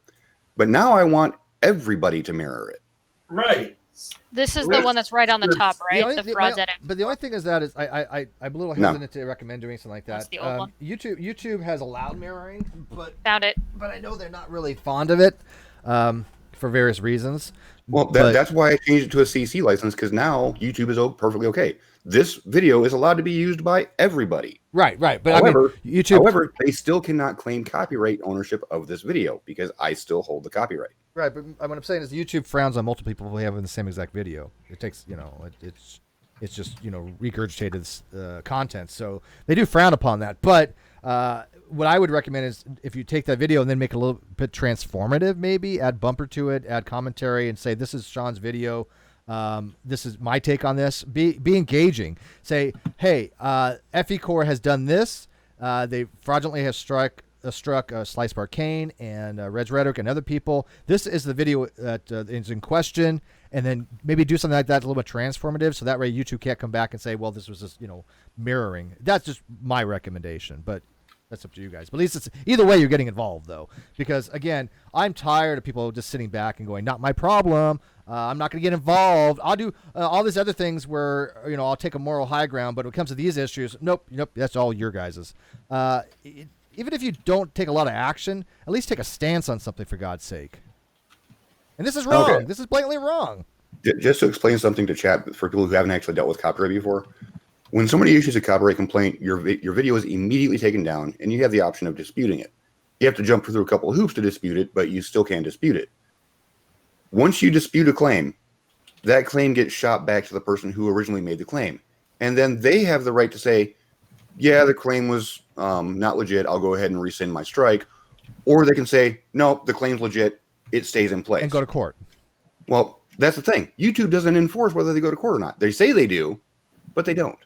but now I want everybody to mirror it. Right. This is the one that's right on the top, right? The frauds edit. But the only thing is that I'm a little hesitant to recommend doing something like that. That's the old one. YouTube has allowed mirroring, but Found it. But I know they're not really fond of it for various reasons. Well, that's why I changed it to a CC license, because now YouTube is perfectly okay. This video is allowed to be used by everybody. Right. But however, YouTube. However, they still cannot claim copyright ownership of this video because I still hold the copyright. Right, but what I'm saying is YouTube frowns on multiple people who have the same exact video. It takes, it's just, regurgitated content. So they do frown upon that. But what I would recommend is if you take that video and then make it a little bit transformative, maybe add bumper to it, add commentary, and say, this is Sean's video. This is my take on this. Be engaging. Say, hey, FE Core has done this. They fraudulently have struck Sly Sparkane and Reds Rhetoric and other people. This is the video that is in question, and then maybe do something like that a little bit transformative, so that way YouTube can't come back and say, well, this was just mirroring. That's just my recommendation, but that's up to you guys. But at least it's either way you're getting involved, though, because again, I'm tired of people just sitting back and going, not my problem. I'm not going to get involved. I'll do all these other things where I'll take a moral high ground, but when it comes to these issues, nope, that's all your guys's. Even if you don't take a lot of action, at least take a stance on something, for God's sake. And this is wrong. Okay. This is blatantly wrong. Just to explain something to chat for people who haven't actually dealt with copyright before, when somebody issues a copyright complaint, your video is immediately taken down, and you have the option of disputing it. You have to jump through a couple of hoops to dispute it, but you still can dispute it. Once you dispute a claim, that claim gets shot back to the person who originally made the claim. And then they have the right to say, yeah, the claim was not legit. I'll go ahead and rescind my strike. Or they can say, no, the claim's legit. It stays in place. And go to court. Well, that's the thing. YouTube doesn't enforce whether they go to court or not. They say they do, but they don't.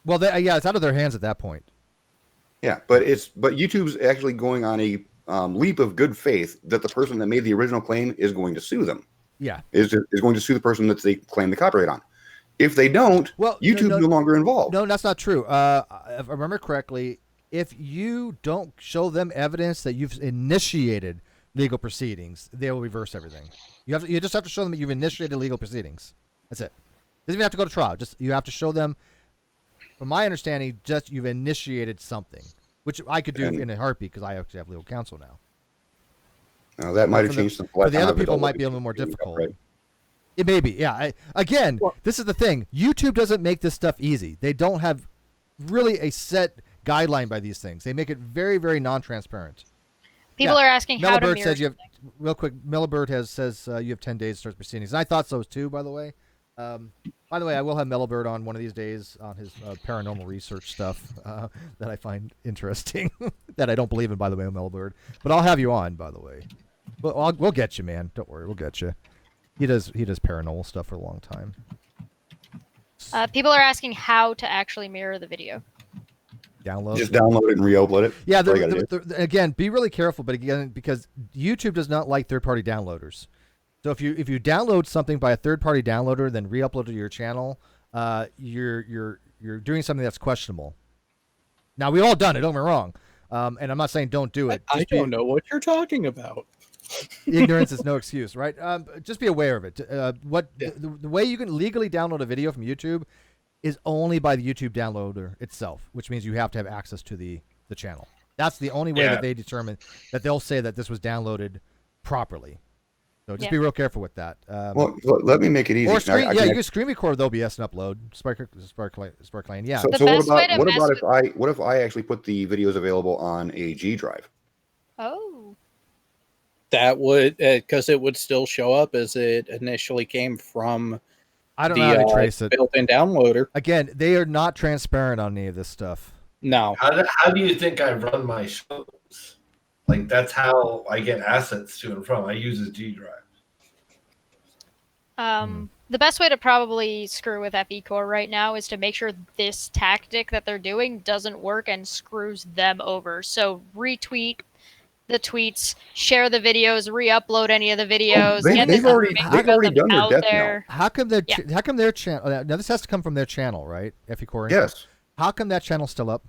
Well, it's out of their hands at that point. Yeah, but YouTube's actually going on a leap of good faith that the person that made the original claim is going to sue them. Yeah. Is going to sue the person that they claim the copyright on. If they don't, YouTube's no longer involved. No, that's not true. If I remember correctly, if you don't show them evidence that you've initiated legal proceedings, they will reverse everything. You just have to show them that you've initiated legal proceedings. That's it. Doesn't even have to go to trial. Just you have to show them, from my understanding, just you've initiated something, which I could do in a heartbeat because I actually have legal counsel now. Now that might have changed some. For the other people, it might be a little more difficult. Right? It may be, yeah. This is the thing. YouTube doesn't make this stuff easy. They don't have really a set guideline by these things. They make it very, very non-transparent. People are asking how to mirror. Says you have, real quick, Mellibird says you have 10 days to start proceedings. And I thought so too, by the way. By the way, I will have Mellibird on one of these days on his paranormal research stuff that I find interesting. That I don't believe in, by the way, Mellibird. But I'll have you on, by the way. But we'll get you, man. Don't worry, we'll get you. He does paranormal stuff for a long time. People are asking how to actually mirror the video. Just download it and re-upload it. Yeah, again, be really careful, but again, because YouTube does not like third-party downloaders. So if you download something by a third-party downloader, then re-upload it to your channel, you're doing something that's questionable. Now we've all done it. Don't get me wrong, and I'm not saying don't do it. I don't know what you're talking about. Ignorance is no excuse, right? Just be aware of it. The way you can legally download a video from YouTube is only by the YouTube downloader itself, which means you have to have access to the channel. That's the only way that they determine that they'll say that this was downloaded properly. So just be real careful with that. Well, let me make it easy. Or screen, you can screen record with OBS and upload Sparkane. Yeah. So what if I actually put the videos available on a G drive? Oh. That would, because it would still show up as it initially came from. I don't know how to trace it. Built-in downloader. Again, they are not transparent on any of this stuff. No. How do you think I run my shows? Like, that's how I get assets to and from. I use a G drive. The best way to probably screw with FECore right now is to make sure this tactic that they're doing doesn't work and screws them over. So retweet the tweets, share the videos, re-upload any of the videos. They've already done their death knell. How come their channel? Now this has to come from their channel, right? FECore. Yes. How come that channel's still up?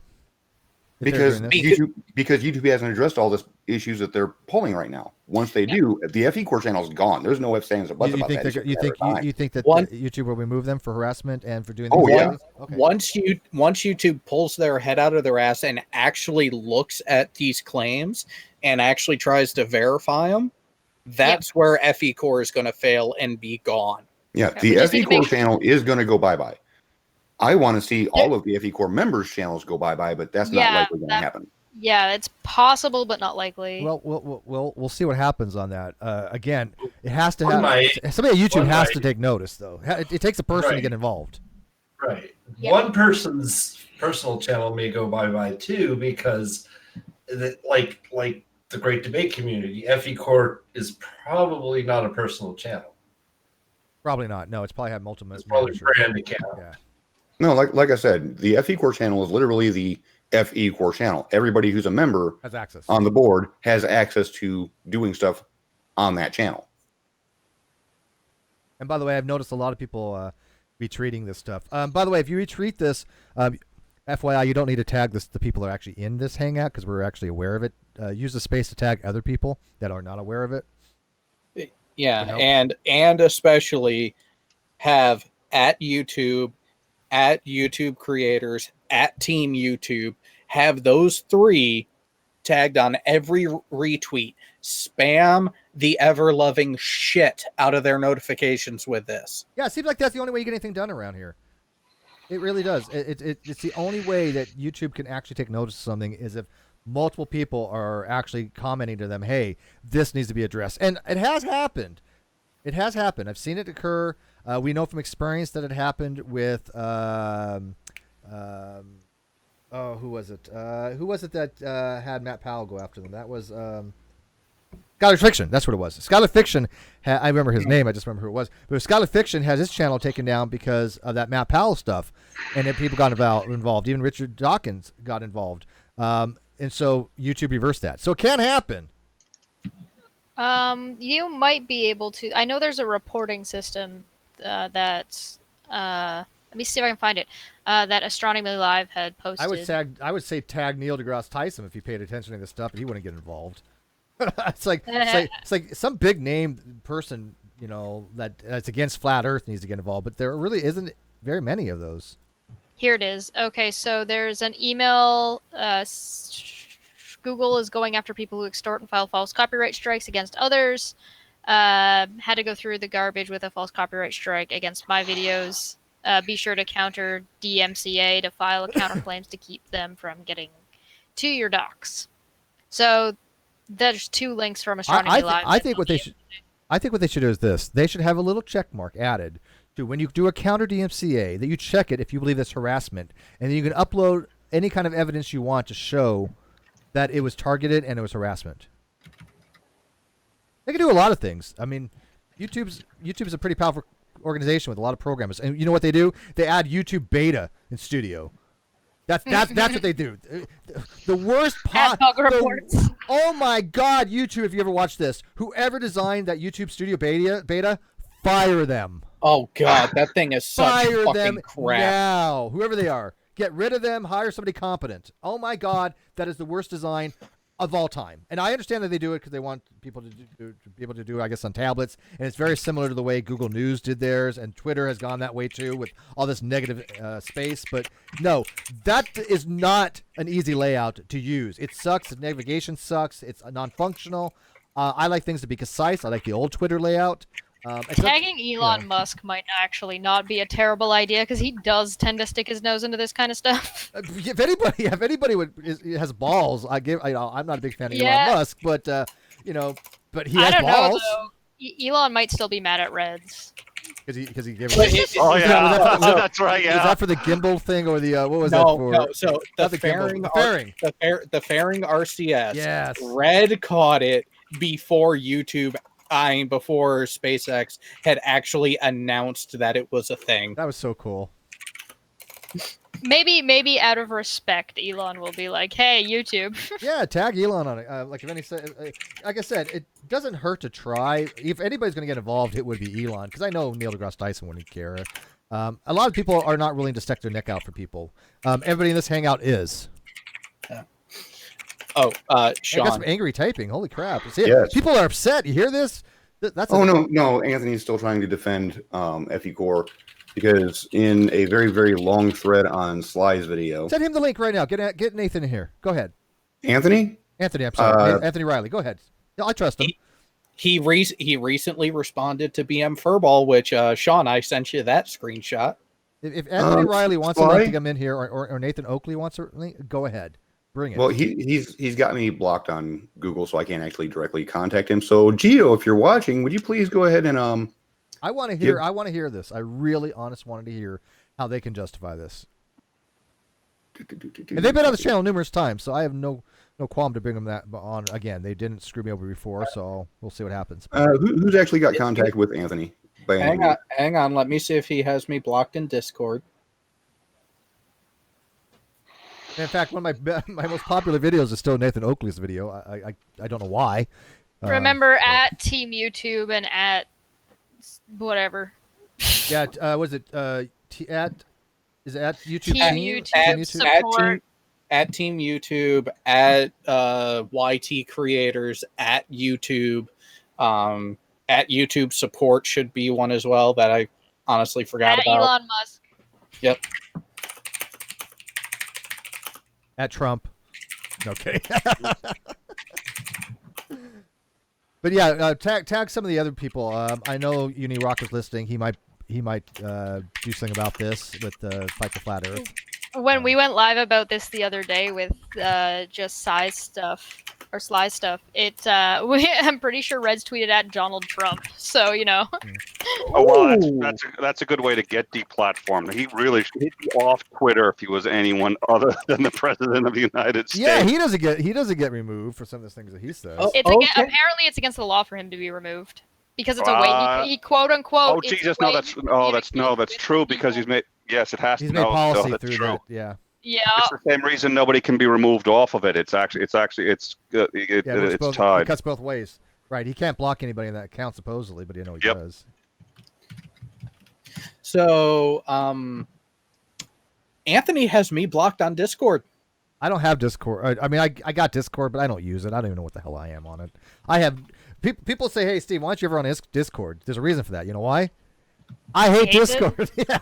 Because YouTube hasn't addressed all this issues that they're pulling right now. Once they do, the FECore channel is gone. There's no ifs, ands, or buts about that. You think that YouTube will remove them for harassment and for doing? Okay. Once YouTube pulls their head out of their ass and actually looks at these claims and actually tries to verify them, that's where FECore is going to fail and be gone. Yeah, the FECore channel is going to go bye-bye. I want to see all of the FECore members' channels go bye-bye, but that's not likely going to happen. Yeah, it's possible, but not likely. Well, we'll see what happens on that. Again, it has to happen. Somebody at YouTube has to take notice, though. It takes a person to get involved. Right. Yeah. One person's personal channel may go bye-bye, too, because, like the Great Debate community, FECore is probably not a personal channel. Probably not. No, it's probably had multiple. It's probably a brand account. Yeah. No, like I said, the FECore channel is literally the FECore channel. Everybody who's a member has access on the board has access to doing stuff on that channel. And by the way, I've noticed a lot of people retweeting this stuff. By the way, if you retweet this, FYI, you don't need to tag the people that are actually in this hangout because we're actually aware of it. Use the space to tag other people that are not aware of it. Yeah, and especially have at YouTube creators, at Team YouTube, have those three tagged on every retweet. Spam the ever-loving shit out of their notifications with this. Yeah, it seems like that's the only way you get anything done around here. It really does. It's the only way that YouTube can actually take notice of something is if multiple people are actually commenting to them, hey, this needs to be addressed. And it has happened. It has happened. I've seen it occur. We know from experience that it happened with who was it? Who was it that had Matt Powell go after them? That was Scholar Fiction. That's what it was. Scholar Fiction. I remember his name. I just remember who it was. But Scholar Fiction has his channel taken down because of that Matt Powell stuff, and then people got involved. Even Richard Dawkins got involved, and so YouTube reversed that. So it can happen. You might be able to. I know there's a reporting system that. Let me see if I can find it. That Astronomy Live had posted. I would say tag Neil deGrasse Tyson if he paid attention to this stuff, and he wouldn't get involved. it's like some big name person, that's against flat Earth needs to get involved, but there really isn't very many of those. Here it is. Okay, so there's an email. Google is going after people who extort and file false copyright strikes against others. Had to go through the garbage with a false copyright strike against my videos. Be sure to counter DMCA to file a counterclaims to keep them from getting to your docs. So there's two links from Astronomy Live. I think what they should do is this. They should have a little check mark added to when you do a counter DMCA that you check it if you believe that's harassment, and then you can upload any kind of evidence you want to show that it was targeted and it was harassment. They can do a lot of things. I mean, YouTube's a pretty powerful organization with a lot of programmers, and you know what they do? They add YouTube beta in Studio. That's what they do. The worst reports. Oh my God, YouTube! If you ever watched this, whoever designed that YouTube Studio beta, fire them. Oh God, that thing is such fucking crap. Now, whoever they are, get rid of them. Hire somebody competent. Oh my God, that is the worst design of all time. And I understand that they do it because they want people to be able to do, I guess, on tablets. And it's very similar to the way Google News did theirs, and Twitter has gone that way too with all this negative space. But no, that is not an easy layout to use. It sucks. The navigation sucks. It's non-functional. I like things to be concise. I like the old Twitter layout. Tagging Elon Musk might actually not be a terrible idea because he does tend to stick his nose into this kind of stuff. If anybody has balls, I'm not a big fan of Elon Musk, but but he has I don't balls. know though. Elon might still be mad at Reds. Because he gave. Oh yeah, that's right. Yeah. Was that for the gimbal thing or the what was that for? No. So the fairing RCS. Yes. Red caught it before YouTube. Before SpaceX had actually announced that it was a thing. That was so cool. Maybe out of respect, Elon will be like, "Hey, YouTube." Yeah, tag Elon on it. Like if any, like I said, it doesn't hurt to try. If anybody's going to get involved, it would be Elon, because I know Neil deGrasse Tyson wouldn't care. A lot of people are not willing to stick their neck out for people. Everybody in this hangout is. Sean. I got some angry typing. Holy crap! See, Yes. people are upset. You hear this? That's no. Anthony's still trying to defend FECORE because in a very, very long thread on Sly's video. Send him the link right now. Get Nathan in here. Go ahead. Anthony, I'm sorry. Anthony Riley. Go ahead. I trust him. He recently responded to BM Furball, which Sean, I sent you that screenshot. If Anthony Riley wants a link to come in here, or Nathan Oakley wants a link, go ahead. Bring it. Well, he's got me blocked on Google, so I can't actually directly contact him. So, Gio, if you're watching, would you please go ahead and I want to hear this. I really, honestly wanted to hear how they can justify this. And they've been on this channel numerous times, so I have no qualm to bring them that on again. They didn't screw me over before, so we'll see what happens. Who's actually got contact with Anthony? Hang on. Let me see if he has me blocked in Discord. In fact, one of my most popular videos is still Nathan Oakley's video. I don't know why. Remember at Team YouTube and at whatever. Yeah, was it at YouTube? Team YouTube support. At Team YouTube, at YT Creators, at YouTube. At YouTube support should be one as well that I honestly forgot about. Elon Musk. Yep. At Trump. Okay. But yeah, tag some of the other people. I know UniRock is listening. He might do something about this with Fight the Flat Earth. When we went live about this the other day with just Sly stuff, I'm pretty sure Reds tweeted at Donald Trump. So Oh well, that's a good way to get deplatformed. He really should be off Twitter if he was anyone other than the president of the United States. Yeah, he doesn't get removed for some of the things that he says. Apparently it's against the law for him to be removed because it's a way he quote unquote. Oh Jesus, that's true because he's made. Yes, it has he's to. Made policy that's through true. that. Yeah. Yeah. It's the same reason nobody can be removed off of it. It's tied. It cuts both ways. Right. He can't block anybody in that account supposedly, but he does. So, Anthony has me blocked on Discord. I don't have Discord. I mean, I got Discord, but I don't use it. I don't even know what the hell I am on it. I have people say, "Hey, Steve, why don't you ever on Discord?" There's a reason for that. You know why? I hate Discord. Yeah,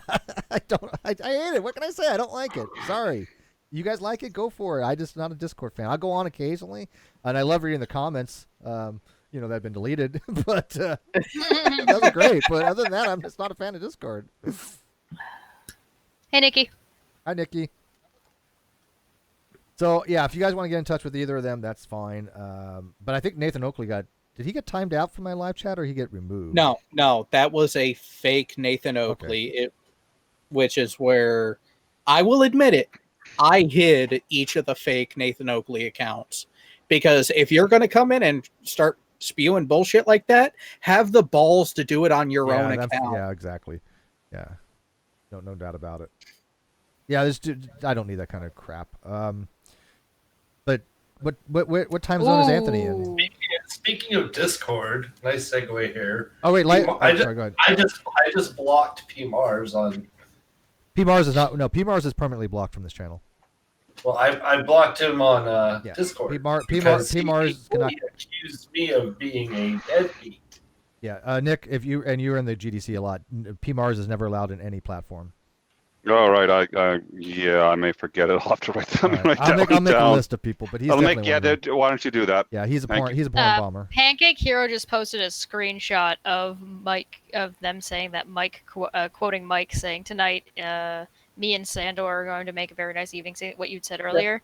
I hate it. What can I say? I don't like it. Sorry. You guys like it? Go for it. I just not a Discord fan. I go on occasionally, and I love reading the comments. That have been deleted, but that was great. But other than that, I'm just not a fan of Discord. Hey, Nikki. Hi, Nikki. So yeah, if you guys want to get in touch with either of them, that's fine. But I think Nathan Oakley did he get timed out from my live chat or he get removed? No, that was a fake Nathan Oakley, okay. Which is where I will admit it. I hid each of the fake Nathan Oakley accounts because if you're going to come in and start spewing bullshit like that, have the balls to do it on your own account. Yeah, exactly. Yeah, no doubt about it. Yeah, I don't need that kind of crap. But what time zone is Anthony in? Speaking of Discord, nice segue here. Oh wait, sorry, go ahead. I just blocked P Mars on. P Mars is not. No, P Mars is permanently blocked from this channel. Well, I blocked him on Discord. P-Mars cannot. He accused me of being a deadbeat. Yeah, Nick, if you and you're in the GDC a lot, P-Mars is never allowed in any platform. All right, I may forget it. I'll have to write them. Right. I'll make a list of people, but he's why don't you do that? Yeah, he's a porn bomber. Pancake Hero just posted a screenshot of them saying that Mike, quoting Mike, saying tonight, me and Sandor are going to make a very nice evening. What you'd said earlier,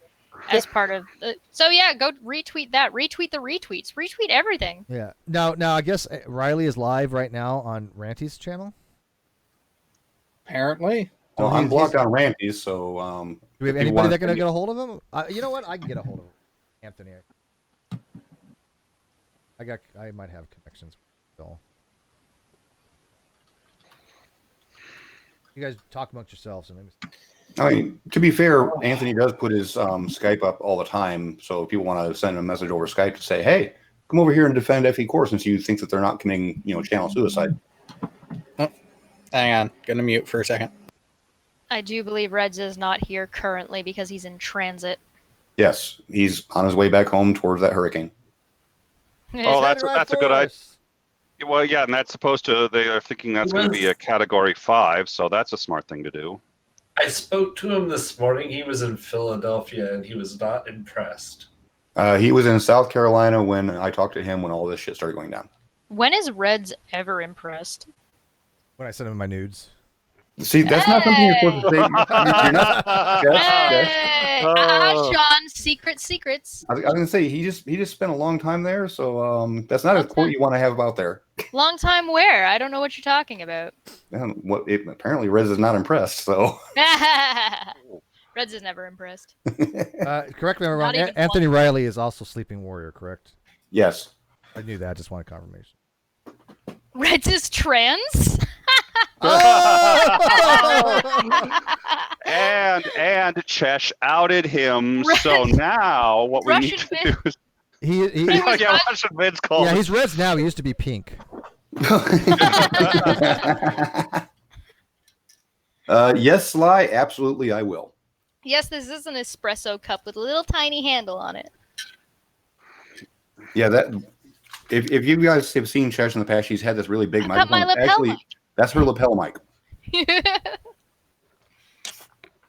as part of. So yeah, go retweet that. Retweet the retweets. Retweet everything. Yeah. Now I guess Riley is live right now on Ranty's channel. Apparently. Well, I'm blocked on Randy's, so do we have anybody that can get a hold of him? You know what? I can get a hold of him. Anthony. I might have connections with Bill. You guys talk amongst yourselves. And I mean, to be fair, Anthony does put his Skype up all the time, so if people want to send a message over Skype to say, "Hey, come over here and defend FE Core," since you think that they're not committing, channel suicide. Oh, hang on, gonna mute for a second. I do believe Reds is not here currently because he's in transit. Yes, he's on his way back home towards that hurricane. Oh, that's a good idea. Well, yeah, and that's they are thinking that's going to be a Category 5, so that's a smart thing to do. I spoke to him this morning. He was in Philadelphia, and he was not impressed. He was in South Carolina when I talked to him when all this shit started going down. When is Reds ever impressed? When I send him my nudes. See, that's not something you're supposed to say. You're not. Sean, secrets. I was going to say he just spent a long time there, so that's not a quote you want to have out there. Long time where? I don't know what you're talking about. Apparently, Reds is not impressed. So Reds is never impressed. Correct me if I'm wrong. Anthony Riley is also Sleeping Warrior, correct? Yes. I knew that. I just wanted confirmation. Reds is trans. and Chesh outed him. So now what we need to do is Russian Vince called. Yeah, he's Reds now. He used to be pink. Yes, Sly. Absolutely, I will. Yes, this is an espresso cup with a little tiny handle on it. Yeah, that. If you guys have seen Chesh in the past, she's had this really big microphone. Actually, that's her lapel mic.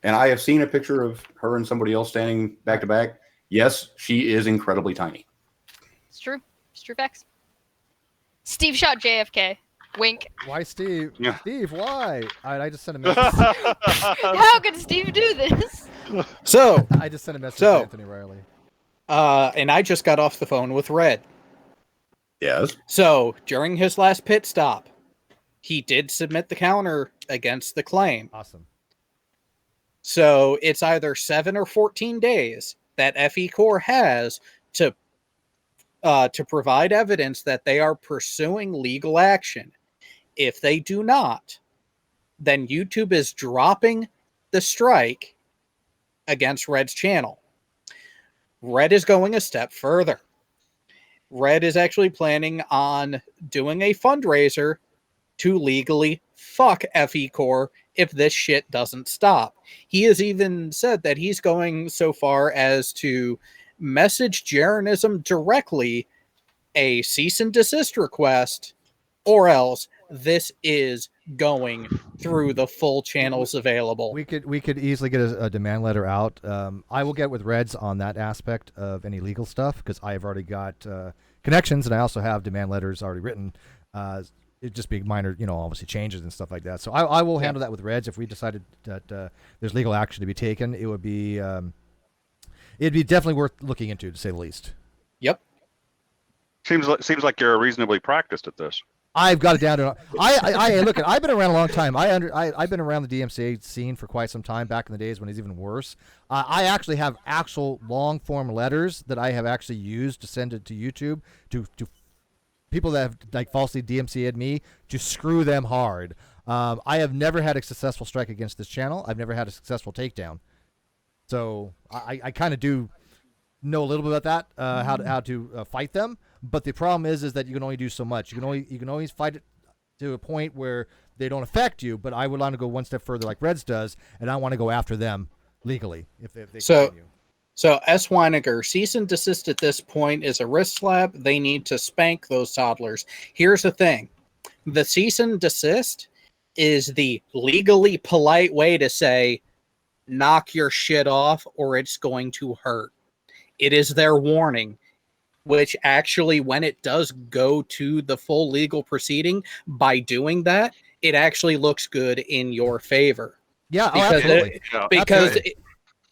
And I have seen a picture of her and somebody else standing back to back. Yes, she is incredibly tiny. It's true. It's true facts. Steve shot JFK. Wink. Why Steve? Yeah. Steve, why? I just sent a message. How could Steve do this? So I just sent a message to Anthony Riley. And I just got off the phone with Red. Yes. So during his last pit stop, he did submit the counter against the claim. Awesome. So it's either 7 or 14 days that FE Core has to provide evidence that they are pursuing legal action. If they do not, then YouTube is dropping the strike against Red's channel. Red is going a step further. Red is actually planning on doing a fundraiser to legally fuck FE Core if this shit doesn't stop. He has even said that he's going so far as to message Jeranism directly a cease and desist request, or else this is going through the full channels available. We could easily get a demand letter out. I will get with Reds on that aspect of any legal stuff because I've already got connections and I also have demand letters already written. It'd just be minor, obviously changes and stuff like that. So I will handle that with Reds if we decided that there's legal action to be taken. It would be it'd be definitely worth looking into, to say the least. Yep. Seems like you're reasonably practiced at this. I've got it down to. I've been around a long time. I've been around the DMCA scene for quite some time. Back in the days when it's even worse. I actually have actual long form letters that I have actually used to send it to YouTube to people that have falsely DMCA'd me to screw them hard. I have never had a successful strike against this channel. I've never had a successful takedown. So I kind of do know a little bit about that, how to fight them. But the problem is that you can only do so much. You can always fight it to a point where they don't affect you. But I would want to go one step further, like Reds does, and I want to go after them legally if they So- continue. So S. Weiniger, cease and desist at this point is a wrist slap. They need to spank those toddlers. Here's the thing. The cease and desist is the legally polite way to say, knock your shit off or it's going to hurt. It is their warning, which actually, when it does go to the full legal proceeding, by doing that, it actually looks good in your favor. Yeah, Because absolutely.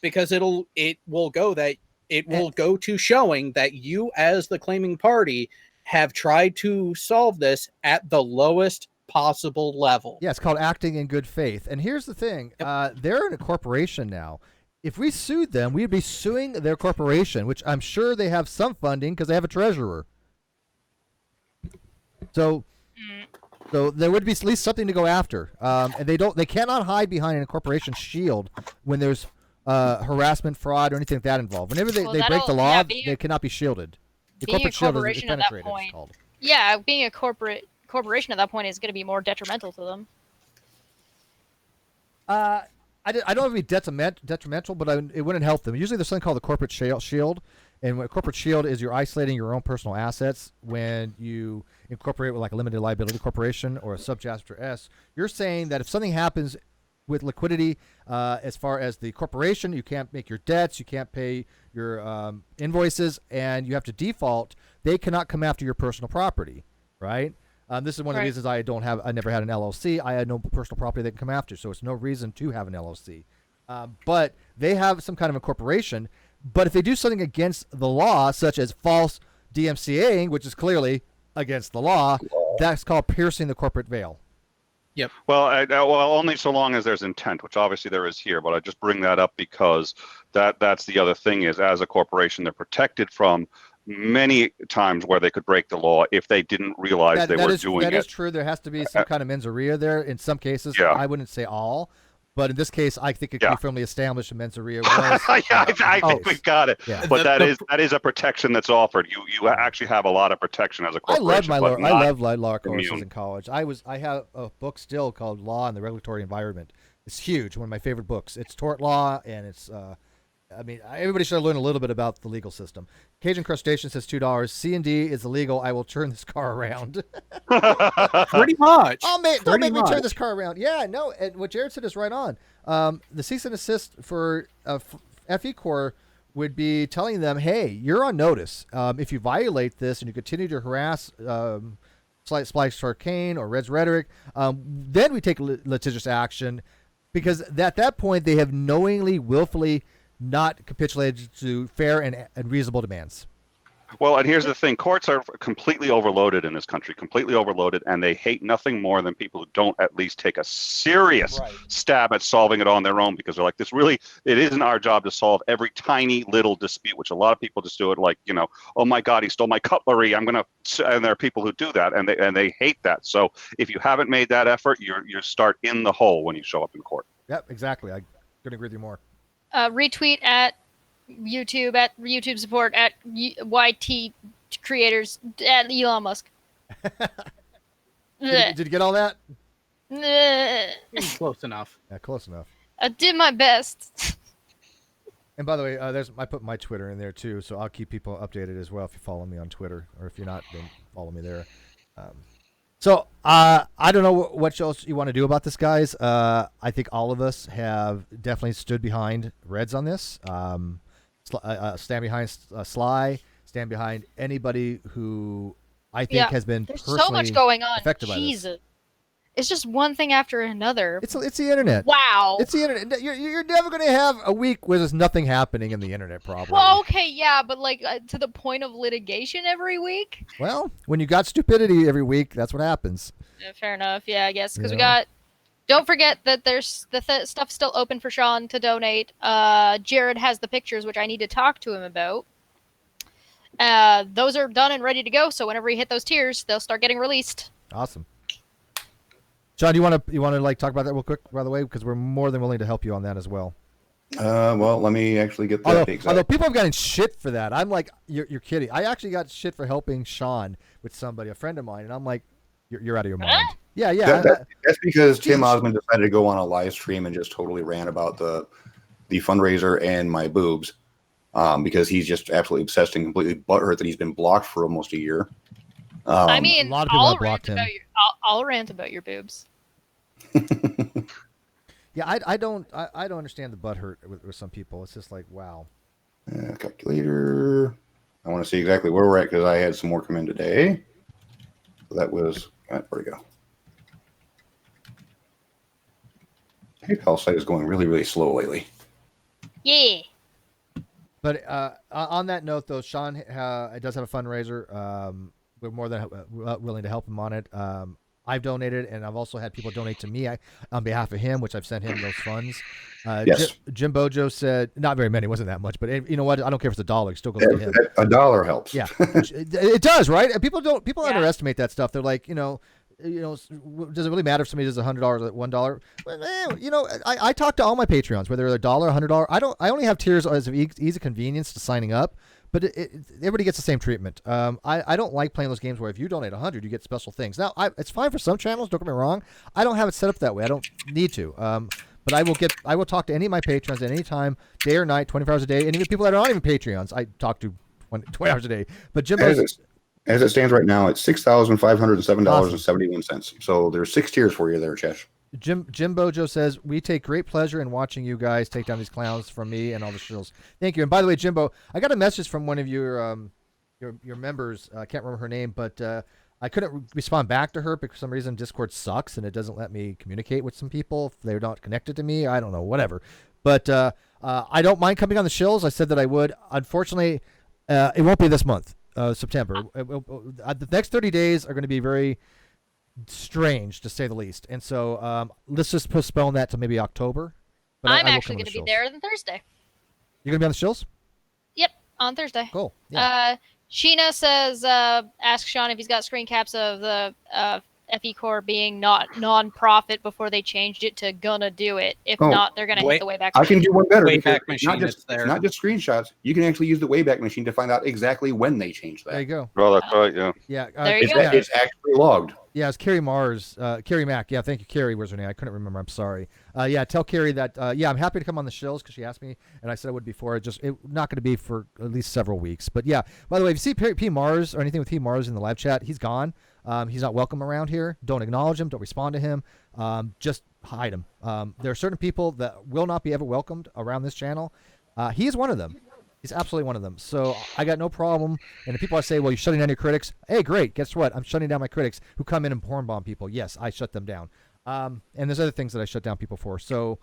because it will go to showing that you, as the claiming party, have tried to solve this at the lowest possible level. Yeah, it's called acting in good faith. And here's the thing. They're in a corporation now. If we sued them, we'd be suing their corporation, which I'm sure they have some funding because they have a treasurer. So there would be at least something to go after. And they cannot hide behind a corporation shield when there's harassment, fraud, or anything like that involved. Whenever they break the law, they cannot be shielded. The being a corporate shield is corporation at that penetrated, point- it's called. Yeah, being a corporation at that point is going to be more detrimental to them. I don't know if it'd be detrimental, but it wouldn't help them. Usually there's something called the corporate shield, and what corporate shield is, you're isolating your own personal assets when you incorporate with like a limited liability corporation or a subchapter S. You're saying that if something happens with liquidity, as far as the corporation, you can't make your debts, you can't pay your invoices, and you have to default, they cannot come after your personal property, right? This is one of the reasons I never had an LLC. I had no personal property they can come after, so it's no reason to have an LLC. But they have some kind of incorporation. But if they do something against the law, such as false DMCAing, which is clearly against the law, that's called piercing the corporate veil. Yep. Well, only so long as there's intent, which obviously there is here. But I just bring that up because that's the other thing is, as a corporation, they're protected from many times where they could break the law if they didn't realize they were doing it. That is true. There has to be some kind of mens rea there in some cases. Yeah. I wouldn't say all, but in this case, I think it can be firmly established in mens rea was. I think we got it. Yeah. But that is a protection that's offered. You actually have a lot of protection as a corporation. I love law courses in college. I have a book still called Law and the Regulatory Environment. It's huge. One of my favorite books. It's tort law, and it's everybody should learn a little bit about the legal system. Cajun Crustacean says $2. C&D is illegal. I will turn this car around. Pretty much. Don't make me turn this car around. Yeah, no. And what Jared said is right on. The cease and desist for FE Corps would be telling them, hey, you're on notice. If you violate this and you continue to harass Sly Sparkane or Reds Rhetoric, then we take litigious action, because at that point they have knowingly, willfully not capitulated to fair and reasonable demands. Well, and here's the thing. Courts are completely overloaded in this country, completely overloaded, and they hate nothing more than people who don't at least take a serious stab at solving it on their own, because they're like, it isn't our job to solve every tiny little dispute, which a lot of people just do it like, oh my God, he stole my cutlery, and there are people who do that, and they hate that. So if you haven't made that effort, you start in the hole when you show up in court. Yep, exactly. I couldn't agree with you more. Retweet at YouTube support at YT creators at Elon Musk. Did you get all that? Close enough. Yeah, close enough. I did my best. And by the way, I put my Twitter in there too, so I'll keep people updated as well if you follow me on Twitter, or if you're not, then follow me there. So I don't know what else you want to do about this, guys. I think all of us have definitely stood behind Reds on this. Stand behind Sly. Stand behind anybody who I think has been There's personally so much going on. affected by this. Jesus. It's just one thing after another. It's the internet. Wow. It's the internet. You're never going to have a week where there's nothing happening in the internet, probably. Well, okay, yeah, but to the point of litigation every week? Well, when you got stupidity every week, that's what happens. Yeah, fair enough, yeah, I guess. Because we got... Don't forget that there's stuff still open for Sean to donate. Jared has the pictures, which I need to talk to him about. Those are done and ready to go, so whenever you hit those tiers, they'll start getting released. Awesome. John, you want to talk about that real quick, by the way, because we're more than willing to help you on that as well. Well, let me actually get that. Although people have gotten shit for that, I'm like, you're kidding. I actually got shit for helping Sean with somebody, a friend of mine, and I'm like, you're out of your mind. Yeah. That's because Tim Osmond decided to go on a live stream and just totally ran about the the fundraiser and my boobs, because he's just absolutely obsessed and completely butthurt that he's been blocked for almost a year. I mean, a lot of people have blocked him. I'll rant about your boobs. Yeah, I don't understand the butthurt with some people. It's just like, wow. Calculator. I want to see exactly where we're at because I had some more come in today. So that was, where'd it go? PayPal site is going really, really slow lately. Yeah. But on that note, though, Sean does have a fundraiser. We're more than willing to help him on it. I've donated, and I've also had people donate to me on behalf of him, which I've sent him those funds. Yes. Jim Bojo said, not very many, wasn't that much, but you know what? I don't care if it's $1. It still goes to him. $1 helps. Yeah, it does, right? And people underestimate that stuff. They're like, does it really matter if somebody does $100 or $1? Well, I talk to all my Patreons, whether they're $1, $100. I only have tiers as of easy convenience to signing up. But everybody gets the same treatment. I don't like playing those games where if you donate $100, you get special things. Now, it's fine for some channels. Don't get me wrong. I don't have it set up that way. I don't need to. But I will talk to any of my patrons at any time, day or night, 24 hours a day, and even people that are not even Patreons, I talk to 20 hours a day. But Jim, as it stands right now, it's $6,507.71. So there's 6 tiers for you there, Chesh. Jim Bojo says, we take great pleasure in watching you guys take down these clowns from me and all the shills. Thank you. And by the way, Jimbo, I got a message from one of your members. I can't remember her name, but I couldn't respond back to her because for some reason Discord sucks and it doesn't let me communicate with some people if they're not connected to me. I don't know, whatever. But I don't mind coming on the shills. I said that I would. Unfortunately, it won't be this month, September. The next 30 days are going to be very strange, to say the least. And so let's just postpone that to maybe October. But I'm actually going to be there on Thursday. You're going to be on the shills? Yep, on Thursday. Cool. Yeah. Sheena says, ask Sean if he's got screen caps of the FE Core being not non-profit before they changed it to gonna do it. If not, they're going to hit the Wayback Machine. I can do one better. Wayback Machine it's not just screenshots. You can actually use the Wayback Machine to find out exactly when they changed that. There you go. Oh, that's right, yeah. Yeah. There you go. It's actually logged. Yeah, it's Carrie Mars. Carrie Mack. Yeah, thank you. Carrie was her name. I couldn't remember. I'm sorry. Yeah, tell Carrie that, I'm happy to come on the shills because she asked me, and I said I would before. It's not going to be for at least several weeks. But yeah, by the way, if you see P. Mars or anything with P. Mars in the live chat, he's gone. He's not welcome around here. Don't acknowledge him. Don't respond to him. Just hide him. There are certain people that will not be ever welcomed around this channel. He is one of them. He's absolutely one of them. So I got no problem. And if people say, well, you're shutting down your critics. Hey, great. Guess what? I'm shutting down my critics who come in and porn bomb people. Yes, I shut them down. And there's other things that I shut down people for. So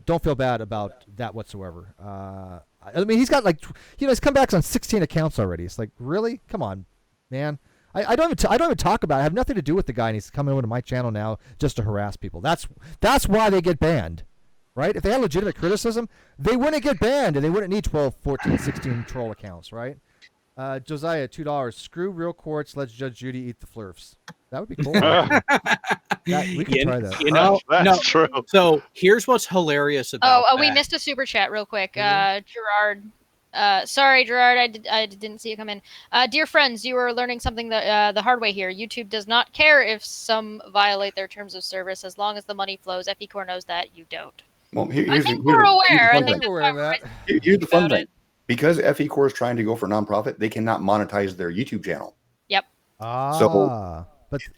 don't feel bad about that whatsoever. I mean, he's got he's come back on 16 accounts already. It's like, really? Come on, man. I don't even talk about it. I have nothing to do with the guy, and he's coming over to my channel now just to harass people. That's why they get banned. Right? If they had legitimate criticism, they wouldn't get banned, and they wouldn't need 12, 14, 16 troll accounts, right? Josiah, $2. Screw real courts. Let Judge Judy eat the flurfs. That would be cool. We can try that. That's true. So here's what's hilarious about that. We missed a super chat real quick. Gerard. Sorry, Gerard, I didn't see you come in. Dear friends, you are learning something the hard way here. YouTube does not care if some violate their terms of service as long as the money flows. FE Core knows that. You don't. Well, I think we're aware. Here's the fun thing. Because FE Core is trying to go for nonprofit, they cannot monetize their YouTube channel. Yep. So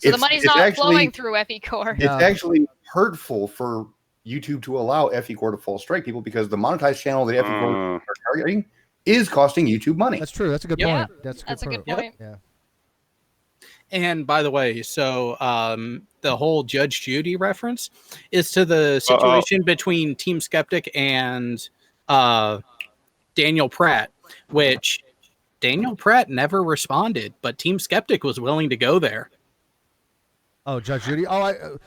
the money's not flowing through FE Core. It's actually hurtful for YouTube to allow FE Core to fall strike people because the monetized channel that FE Core are targeting is costing YouTube money. That's true. That's a good point. That's a good point. Yeah. And by the way, so the whole Judge Judy reference is to the situation between Team Skeptic and Daniel Pratt, which Daniel Pratt never responded, but Team Skeptic was willing to go there. Oh, Judge Judy? Oh,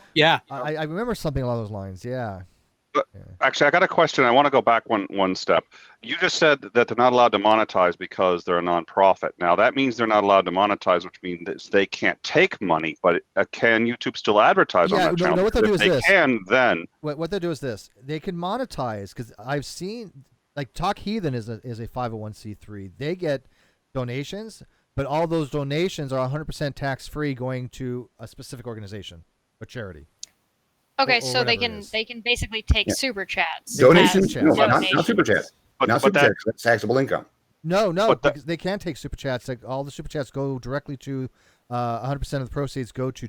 I remember something along those lines. Yeah. Actually, I got a question. I want to go back one step. You just said that they're not allowed to monetize because they're a nonprofit. Now, that means they're not allowed to monetize, which means they can't take money. But can YouTube still advertise on that channel? What they'll do is this. What they'll do is this. They can monetize because I've seen, Talk Heathen is a 501c3. They get donations, but all those donations are 100% tax-free going to a specific organization or charity. Okay, or so they whatever it can is. basically take Yeah. super chats. Donations? as No, donations. not super chats. But, Not but super that, chats. That's taxable income. No, But the- because they can take super chats. Like, all the super chats go directly to 100% of the proceeds go to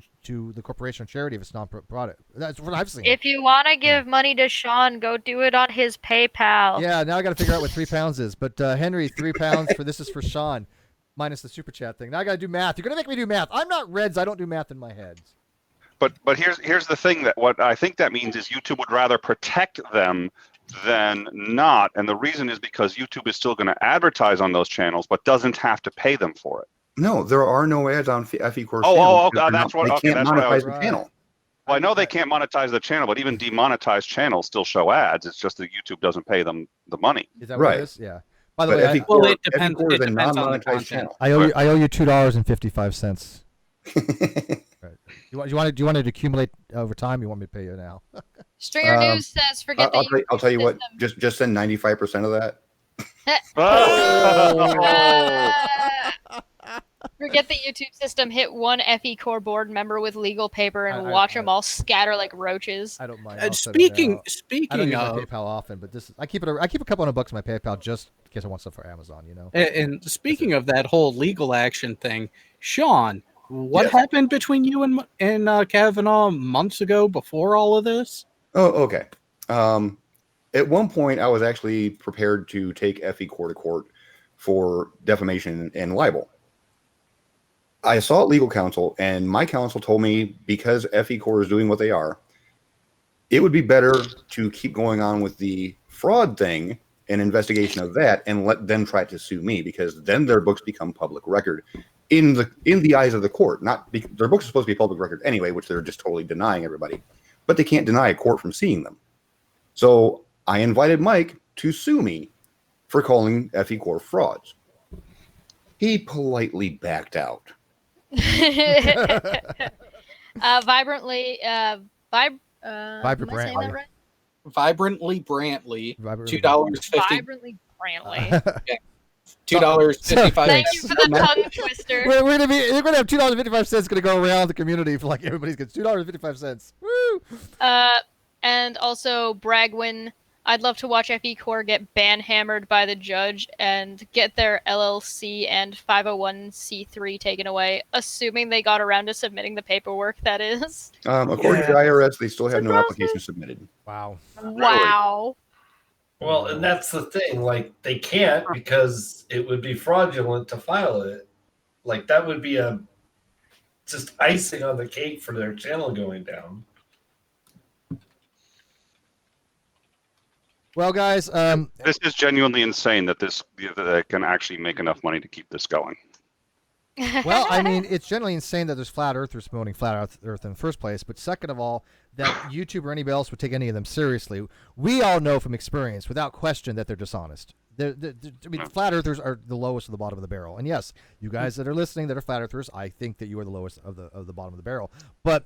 the corporation or charity if it's non-product. That's what I've seen. If you want to give money to Sean, go do it on his PayPal. Yeah, now I got to figure out what 3 pounds is. But Henry, 3 pounds for this is for Sean, minus the super chat thing. Now I got to do math. You're gonna make me do math. I'm not Reds. I don't do math in my head. But here's the thing, that what I think that means is YouTube would rather protect them than not, and the reason is because YouTube is still going to advertise on those channels, but doesn't have to pay them for it. No, there are no ads on FE Course. That's what. They Okay, can't that's what I was. monetize the channel. Well, I know they can't monetize the channel, but even demonetized channels still show ads. It's just that YouTube doesn't pay them the money. Is that what Right. it is? Yeah. By the But way, FE Well, Core, it depends- FE Core is it a depends on the non-monetized content. channel. I owe you $2.55. Right. Do you want to accumulate over time? You want me to pay you now? Stringer News says, forget the I'll tell you what. system. Just send 95% of that. Forget the YouTube system. Hit one FE Core board member with legal paper and I- watch them all scatter like roaches. I don't mind. Uh, I'll send it speaking now. I don't speaking use my of PayPal often, but this is, I keep a couple $100 in my PayPal just in case I want stuff for Amazon. You know. and speaking of that whole legal action thing, Sean, what Yes. happened between you and Cavanaugh months ago before all of this? Oh, okay. At one point, I was actually prepared to take FE Core to court for defamation and libel. I sought legal counsel, and my counsel told me because FE Core is doing what they are, it would be better to keep going on with the fraud thing, an investigation of that, and let them try to sue me, because then their books become public record in the eyes of the court. Their books are supposed to be public record anyway, which they're just totally denying everybody, but they can't deny a court from seeing them. So I invited Mike to sue me for calling FE Core frauds. He politely backed out. Vibrantly, Vibrant am I saying that Brantley. right? Vibrantly Brantley, Vibrantly $2.50. Vibrantly Brantley. $2.55. Thank you for the tongue twister. We're gonna have $2.55 gonna go around the community for like everybody's gets $2.55. Woo! And also Bragwin. I'd love to watch FE Core get ban-hammered by the judge and get their LLC and 501c3 taken away, assuming they got around to submitting the paperwork, that is. According to the IRS, they still have no application submitted. Wow. Wow. Well, and that's the thing. Like, they can't because it would be fraudulent to file it. Like, that would be just icing on the cake for their channel going down. Well, guys, This is genuinely insane that they can actually make enough money to keep this going. well, I mean, it's generally insane that there's flat earthers promoting flat earth in the first place. But second of all, that YouTube or anybody else would take any of them seriously. We all know from experience, without question, that they're dishonest. I mean, flat earthers are the lowest of the bottom of the barrel. And yes, you guys that are listening that are flat earthers, I think that you are the lowest of the bottom of the barrel. But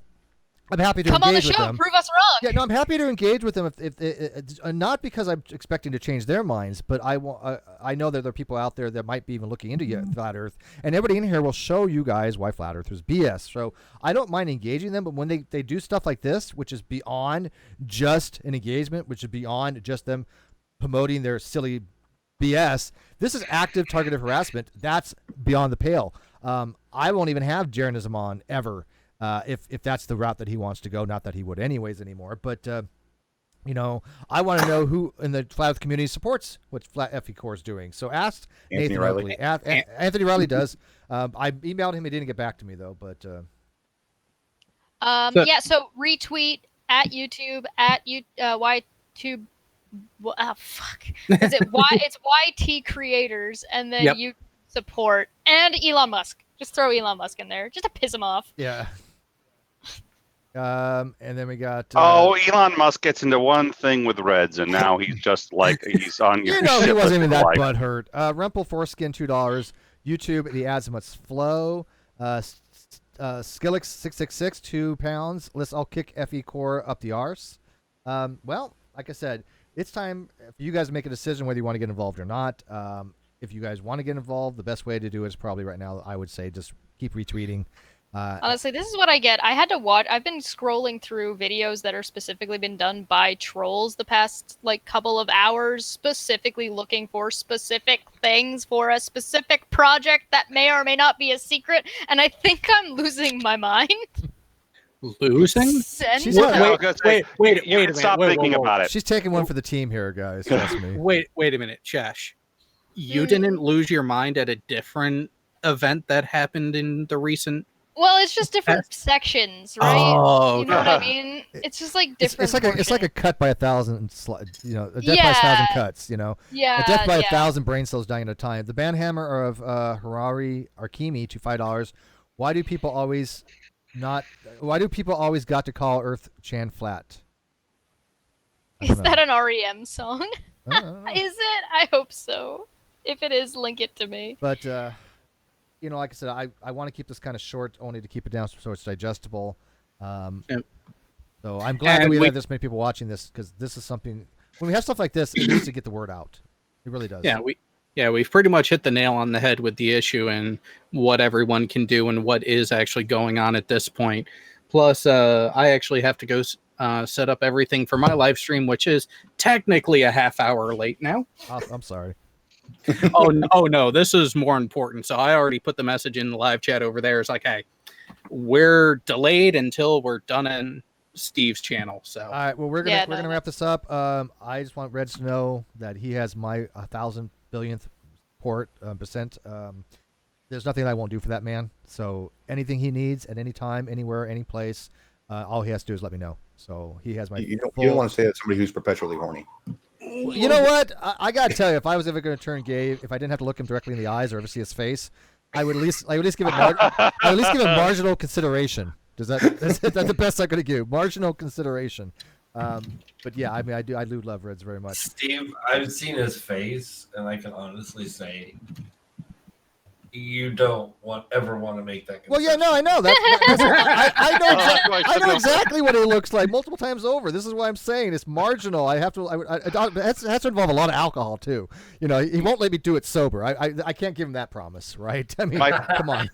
I'm happy to Come on the engage with show, them. prove us wrong. Yeah, no, I'm happy to engage with them. If not because I'm expecting to change their minds, but I know that there are people out there that might be even looking into flat Earth, and everybody in here will show you guys why flat Earth is BS. So I don't mind engaging them, but when they do stuff like this, which is beyond just an engagement, which is beyond just them promoting their silly BS, this is active targeted harassment. That's beyond the pale. I won't even have Jeranism on ever. If that's the route that he wants to go, not that he would anyways anymore, but you know, I want to know who in the flat Earth community supports what Flat FE Core is doing. So ask Anthony Nathan Riley. Oakley. Anthony Riley does. I emailed him; he didn't get back to me though. But So retweet at YouTube at YTube. Fuck. Is it It's YT Creators, and then you support and Elon Musk. Just throw Elon Musk in there, just to piss him off. yeah. And then we got. Elon Musk gets into one thing with Reds, and now he's just like he's on your. You know, he shit wasn't list even for that life. butthurt. Rumple Foreskin $2. YouTube the ads must flow. Skillix 666 £2. I'll kick FE Core up the arse. Well, like I said, it's time for you guys to make a decision whether you want to get involved or not. If you guys want to get involved, the best way to do it is probably right now, I would say, just keep retweeting. Honestly, this is what I get. I had to watch. I've been scrolling through videos that are specifically been done by trolls the past like couple of hours, specifically looking for specific things for a specific project that may or may not be a secret. And I think I'm losing my mind. Losing? She's Wait, taking- wait a minute. Stop thinking about it. She's taking one for the team here, guys. Trust me. Wait a minute, Chesh. You didn't lose your mind at a different event that happened in the recent. Well, it's just different sections, right? Oh, You know what I mean? It's just like different. It's like a cut by 1,000, a death by 1,000 Yeah. cuts. A Yeah. death by yeah. 1,000 brain cells dying at a time. The banhammer of Harari Arkemi to $5. Why do people always got to call Earth Chan flat? Is that an REM song? I don't know. Is it? I hope so. If it is, link it to me. But like I said, I want to keep this kind of short, only to keep it down so it's digestible. Yep. So I'm glad that And we we- have this many people watching this, because this is something. When we have stuff like this, it needs to get the word out. It really does. We've pretty much hit the nail on the head with the issue and what everyone can do and what is actually going on at this point. Plus, I actually have to go set up everything for my live stream, which is technically a half hour late now. I'm sorry. Oh no, this is more important. So I already put the message in the live chat over there. It's like, hey, we're delayed until we're done in Steve's channel. So All right. Well, we're gonna wrap this up. I just want Reds to know that he has my 1,000 billionth percent. There's nothing I won't do for that man. So anything he needs at any time, anywhere, any place, all he has to do is let me know. So he has my. You don't want to say that somebody who's perpetually horny. You know what? I gotta tell you, if I was ever going to turn gay, if I didn't have to look him directly in the eyes or ever see his face, I would at least give it. I would at least give it marginal consideration. That's the best I could give. Marginal consideration. But yeah, I mean, I do love Reds very much. Steve, I've seen his face, and I can honestly say you don't ever want to make that. Well, yeah, no, I know. I know exactly what it looks like multiple times over. This is why I'm saying it's marginal. I have to. It has to involve a lot of alcohol too. He won't let me do it sober. I can't give him that promise, right? I mean, come on.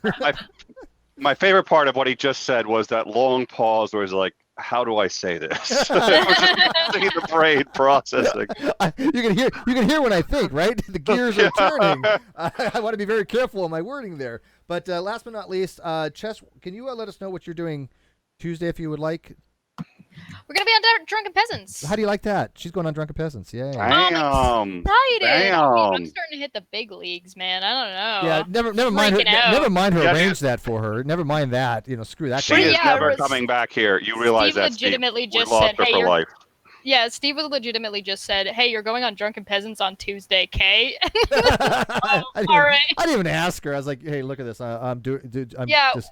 My favorite part of what he just said was that long pause where he's like, how do I say this? It was just seeing the brain processing. You can hear when I think, right? The gears are turning. I want to be very careful in my wording there. But last but not least, Chess, can you let us know what you're doing Tuesday if you would like? We're gonna be on Drunken Peasants. How do you like that? She's going on Drunken Peasants. Yeah. Damn. I'm excited. Damn. I'm starting to hit the big leagues, man. I don't know. Yeah, never mind her. Freaking out. Never mind her. Yeah, Arrange that for her. Never mind that. Screw that. She guy. is Yeah, never Steve coming back here. You realize Steve that, legitimately Steve. just We lost said, her "Hey, for you're-" life. Yeah, Steve was legitimately just said, "Hey, you're going on Drunken Peasants on Tuesday, Kay." I didn't all right. even ask her. I was like, hey, look at this. I'm Yeah. just.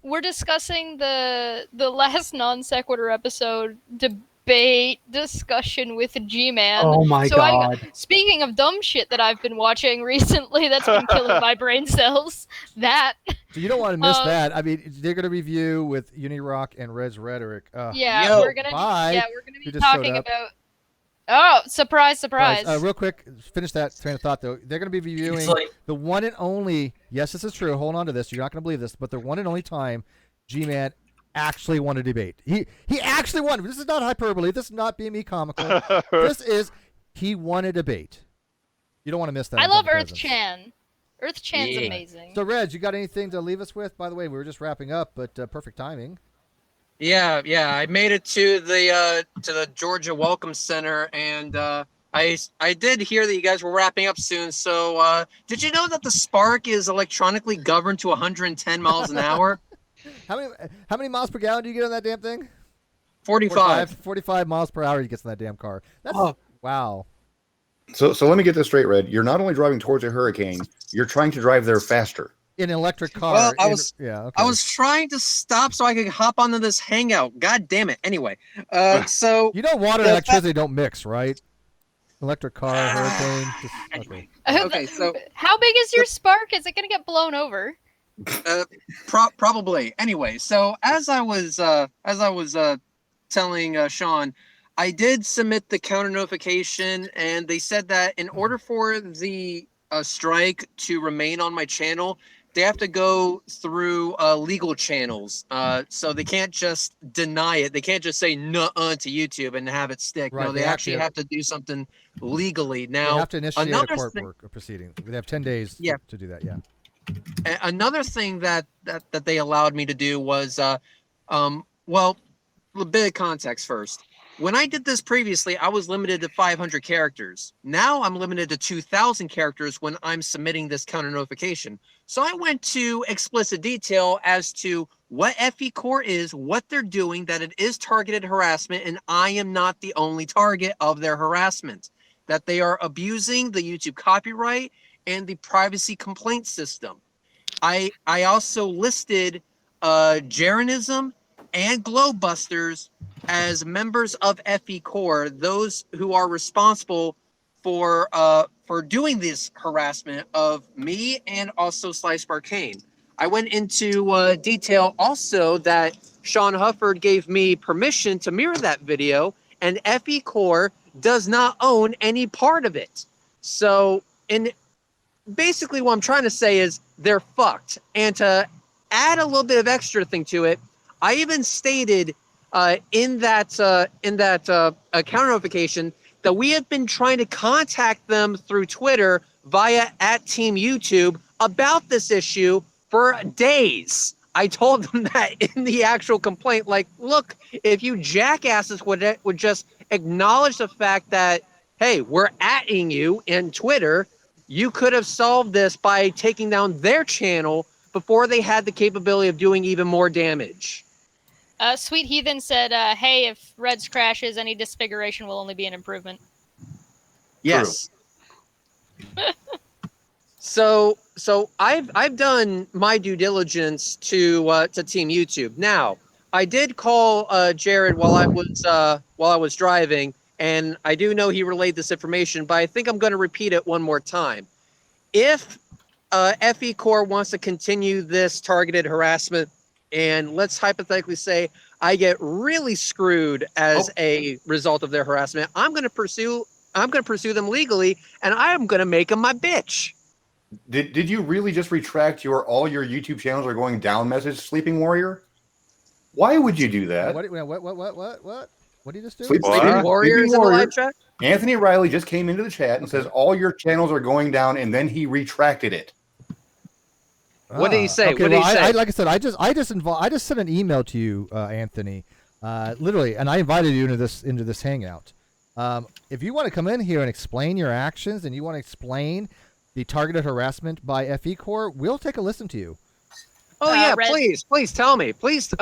We're discussing the last non sequitur episode debate discussion with G-Man. oh my So god. Speaking of dumb shit that I've been watching recently that's been killing my brain cells, that So you don't want to miss that. I mean, they're going to review with Unirock and Reds Rhetoric. yeah, Yo, we're gonna bye. be You just showed talking up. about. Oh, surprise! Real quick, finish that train of thought, though. They're going to be reviewing It's like, the one and only, yes, this is true, hold on to this, you're not going to believe this, but the one and only time G-Man actually won a debate. He actually won. This is not hyperbole. This is not being me comical. This is, he won a debate. You don't want to miss that. I on love Drunken Earth Peasants. Chan. Earth Chan's Yeah. amazing. So, Reg, you got anything to leave us with? By the way, we were just wrapping up, but perfect timing. Yeah. I made it to the Georgia Welcome Center, and I did hear that you guys were wrapping up soon. So, did you know that the Spark is electronically governed to 110 miles an hour? How many miles per gallon do you get on that damn thing? 45. 45 miles per hour he gets in that damn car. That's wow. So let me get this straight, Red. You're not only driving towards a hurricane, you're trying to drive there faster. In an electric car. Well, I was Okay. trying to stop so I could hop onto this hangout. God damn it. Anyway, so You know water and the electricity don't mix, right? Electric car, hurricane. anyway. Okay, so How big is your spark? Is it gonna get blown over? Probably. Anyway, so as I was telling Sean, I did submit the counter notification, and they said that in order for the strike to remain on my channel, they have to go through legal channels. So they can't just deny it. They can't just say nuh-uh to YouTube and have it stick. Right, No, they actually have to do something legally. Now, they have to initiate a another court thing, proceeding. They have 10 days Yeah. to do that. Yeah. another thing that they allowed me to do was, well, a bit of context first. When I did this previously, I was limited to 500 characters. Now I'm limited to 2,000 characters when I'm submitting this counter notification. So I went to explicit detail as to what FE Core is, what they're doing, that it is targeted harassment, and I am not the only target of their harassment. That they are abusing the YouTube copyright and the privacy complaint system. I also listed Jeranism and Globebusters as members of FE Core, those who are responsible for doing this harassment of me and also Sly Sparkane. I went into detail also that Sean Hufford gave me permission to mirror that video, and FE Core does not own any part of it. So, basically what I'm trying to say is they're fucked. And to add a little bit of extra thing to it, I even stated in that counter notification that we have been trying to contact them through Twitter via @TeamYouTube about this issue for days. I told them that in the actual complaint, like, look, if you jackasses would just acknowledge the fact that, hey, we're @ing you in Twitter, you could have solved this by taking down their channel before they had the capability of doing even more damage. Sweet Heathen said, hey, if Reds crashes, any disfiguration will only be an improvement. Yes. So I've done my due diligence to Team YouTube. Now, I did call Jared while I was driving, and I do know he relayed this information, but I think I'm going to repeat it one more time. If FE Core wants to continue this targeted harassment, and let's hypothetically say I get really screwed as a result of their harassment, I'm going to pursue them legally, and I'm going to make them my bitch. Did you really just retract all your YouTube channels are going down message, Sleeping Warrior? Why would you do that? What? What did you just do? Sleeping Warriors in the live chat? Anthony Riley just came into the chat and says all your channels are going down, and then he retracted it. What did he say? Okay, what did he say? like I said, I just sent an email to you, Anthony, literally, and I invited you into this hangout. If you want to come in here and explain your actions, and you want to explain the targeted harassment by FE Core, we'll take a listen to you. Oh yeah, Red... please tell me. Please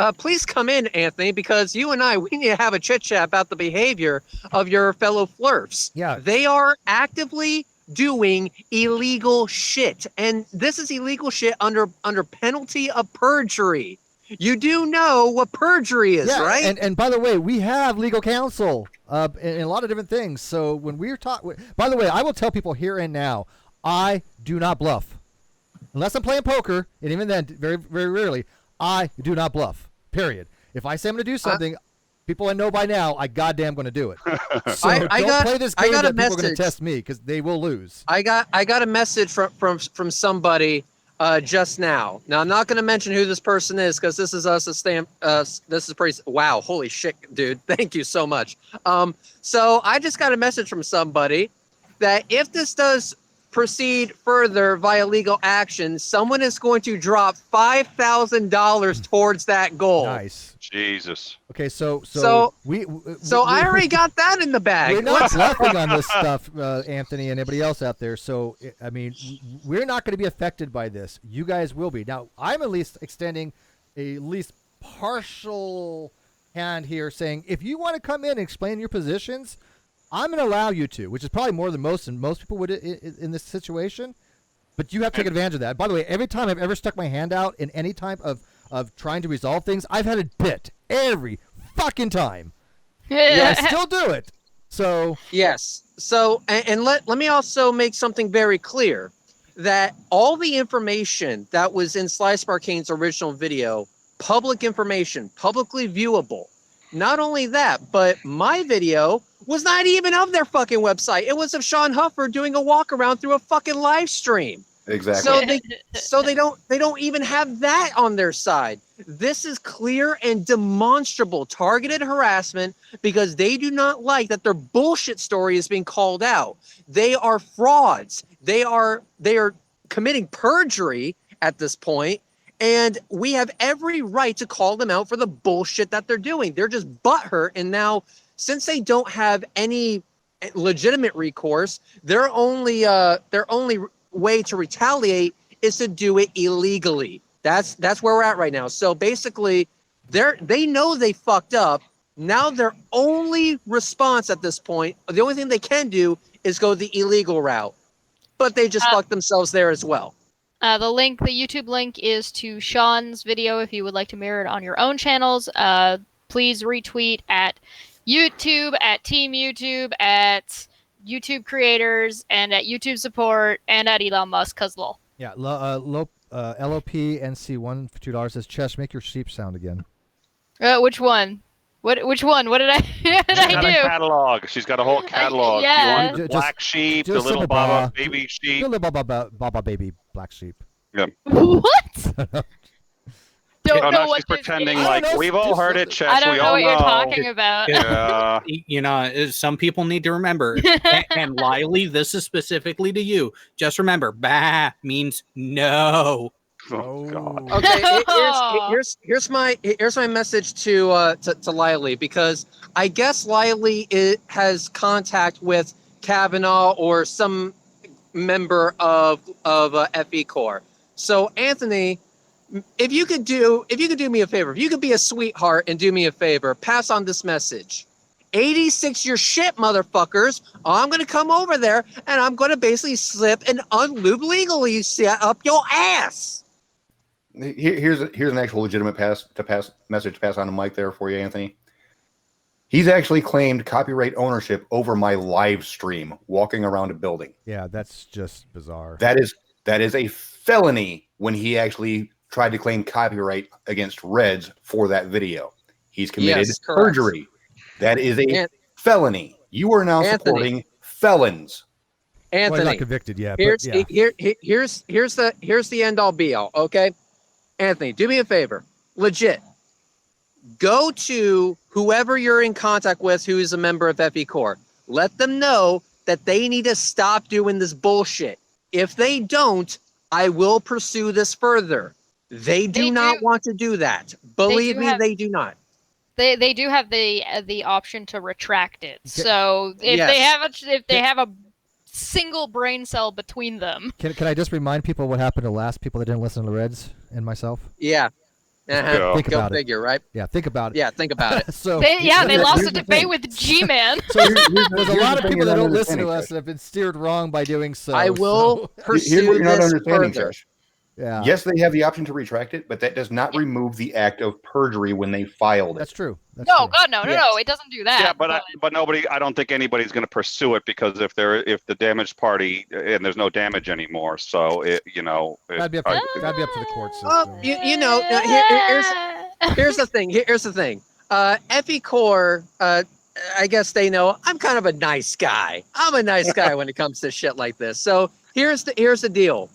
come in, Anthony, because you and we need to have a chit chat about the behavior of your fellow flirts. Yeah, they are actively doing illegal shit, and this is illegal shit under penalty of perjury. You do know what perjury is, right? And by the way, we have legal counsel in a lot of different things. So when we're talking, by the way, I will tell people here and now, I do not bluff. Unless I'm playing poker, and even then, very, very rarely, I do not bluff, period. If I say I'm going to do something, people I know by now, I goddamn going to do it. So don't play this game that people are going to test me, because they will lose. I got a message from somebody just now. Now, I'm not going to mention who this person is, because this is us. This is pretty, wow, holy shit, dude. Thank you so much. So I just got a message from somebody that if this does proceed further via legal action, someone is going to drop $5,000 towards that goal. Nice. Jesus. Okay, so we I already got that in the bag. We're not bluffing on this stuff, Anthony, and anybody else out there. So I mean, we're not going to be affected by this. You guys will be. Now, I'm at least extending a partial hand here, saying if you want to come in and explain your positions, I'm going to allow you to, which is probably more than most people would in this situation. But you have to take advantage of that. By the way, every time I've ever stuck my hand out in any type of trying to resolve things, I've had it bit every fucking time. Yeah, I still do it. So yes. So and let me also make something very clear, that all the information that was in Sly Sparkane's original video, public information, publicly viewable. Not only that, but my video was not even of their fucking website. It was of Sean Huffer doing a walk around through a fucking live stream. Exactly. So they don't even have that on their side. This is clear and demonstrable targeted harassment because they do not like that their bullshit story is being called out. They are frauds. They are committing perjury at this point, and we have every right to call them out for the bullshit that they're doing. They're just butthurt, and now since they don't have any legitimate recourse, their only way to retaliate is to do it illegally. That's where we're at right now. So basically, they know they fucked up. Now their only response at this point, the only thing they can do is go the illegal route. But they just fucked themselves there as well. The YouTube link is to Sean's video if you would like to mirror it on your own channels. Please retweet at YouTube, at Team YouTube, at YouTube creators, and at YouTube support, and at Elon Musk, cause lol. Yeah, LOP NC1 for $2 says, Chess, make your sheep sound again. Which one? Which one? What did I what did She's I got do? a catalog. She's got a whole catalog. Yeah. You want the black sheep, the just little simple Baba Baba. baby sheep. The little Baba baby black sheep. What? Don't Oh, know no, what she's this pretending is. like I don't know, we've all just heard it, Chess. I don't we know all what you're talking about. Yeah. You know, some people need to remember, and Lily, this is specifically to you. Just remember, bah means no. Oh God. Okay, here's my message to Lily, because I guess Lily has contact with Cavanaugh or some member of FE Corps. So Anthony, if you could do me a favor, if you could be a sweetheart and do me a favor, pass on this message. 86 your shit, motherfuckers. I'm gonna come over there and I'm gonna basically slip and unlube legally set up your ass. Here's an actual legitimate message to pass on to Mike there for you, Anthony. He's actually claimed copyright ownership over my live stream walking around a building. Yeah, that's just bizarre. That is a felony when he actually tried to claim copyright against Reds for that video. He's committed perjury. That is a felony. You are now supporting felons. Well, Anthony, he's not convicted yet. here's But yeah. here's the end all be all. Okay, Anthony, do me a favor. Legit. Go to whoever you're in contact with who is a member of FE Corps. Let them know that they need to stop doing this bullshit. If they don't, I will pursue this further. They do not want to do that. Believe me, they do not. They do have the option to retract it. So if they have a single brain cell between them. Can I just remind people what happened to last people that didn't listen to the Reds and myself? Yeah. Think Go about figure, right? Yeah, think about it. Yeah, think about it. So They lost a debate with G-Man. So there's a lot of people that don't listen to us and have been steered wrong by doing so. I will pursue Here's what you're not this understanding, further. Josh. Yeah. Yes, they have the option to retract it, but that does not remove the act of perjury when they filed it. That's true. That's No, true. God, no, it doesn't do that. Yeah, but nobody. I don't think anybody's going to pursue it because if the damaged party and there's no damage anymore, so That'd be up to the court system. Here's the thing. Here's the thing. FE Corps, I guess they know I'm kind of a nice guy. I'm a nice guy when it comes to shit like this. So here's the deal.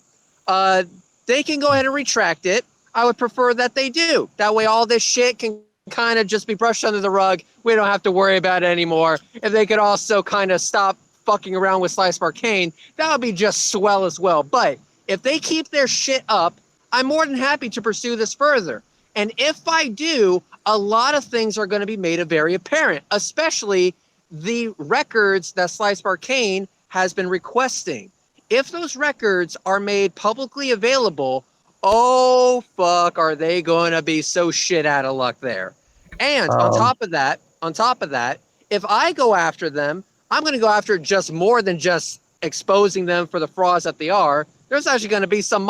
They can go ahead and retract it. I would prefer that they do. That way all this shit can kind of just be brushed under the rug. We don't have to worry about it anymore. If they could also kind of stop fucking around with Sly Sparkane, that would be just swell as well. But if they keep their shit up, I'm more than happy to pursue this further. And if I do, a lot of things are going to be made very apparent, especially the records that Sly Sparkane has been requesting. If those records are made publicly available, oh fuck, are they going to be so shit out of luck there? And on top of that, if I go after them, I'm going to go after just more than just exposing them for the frauds that they are. There's actually going to be some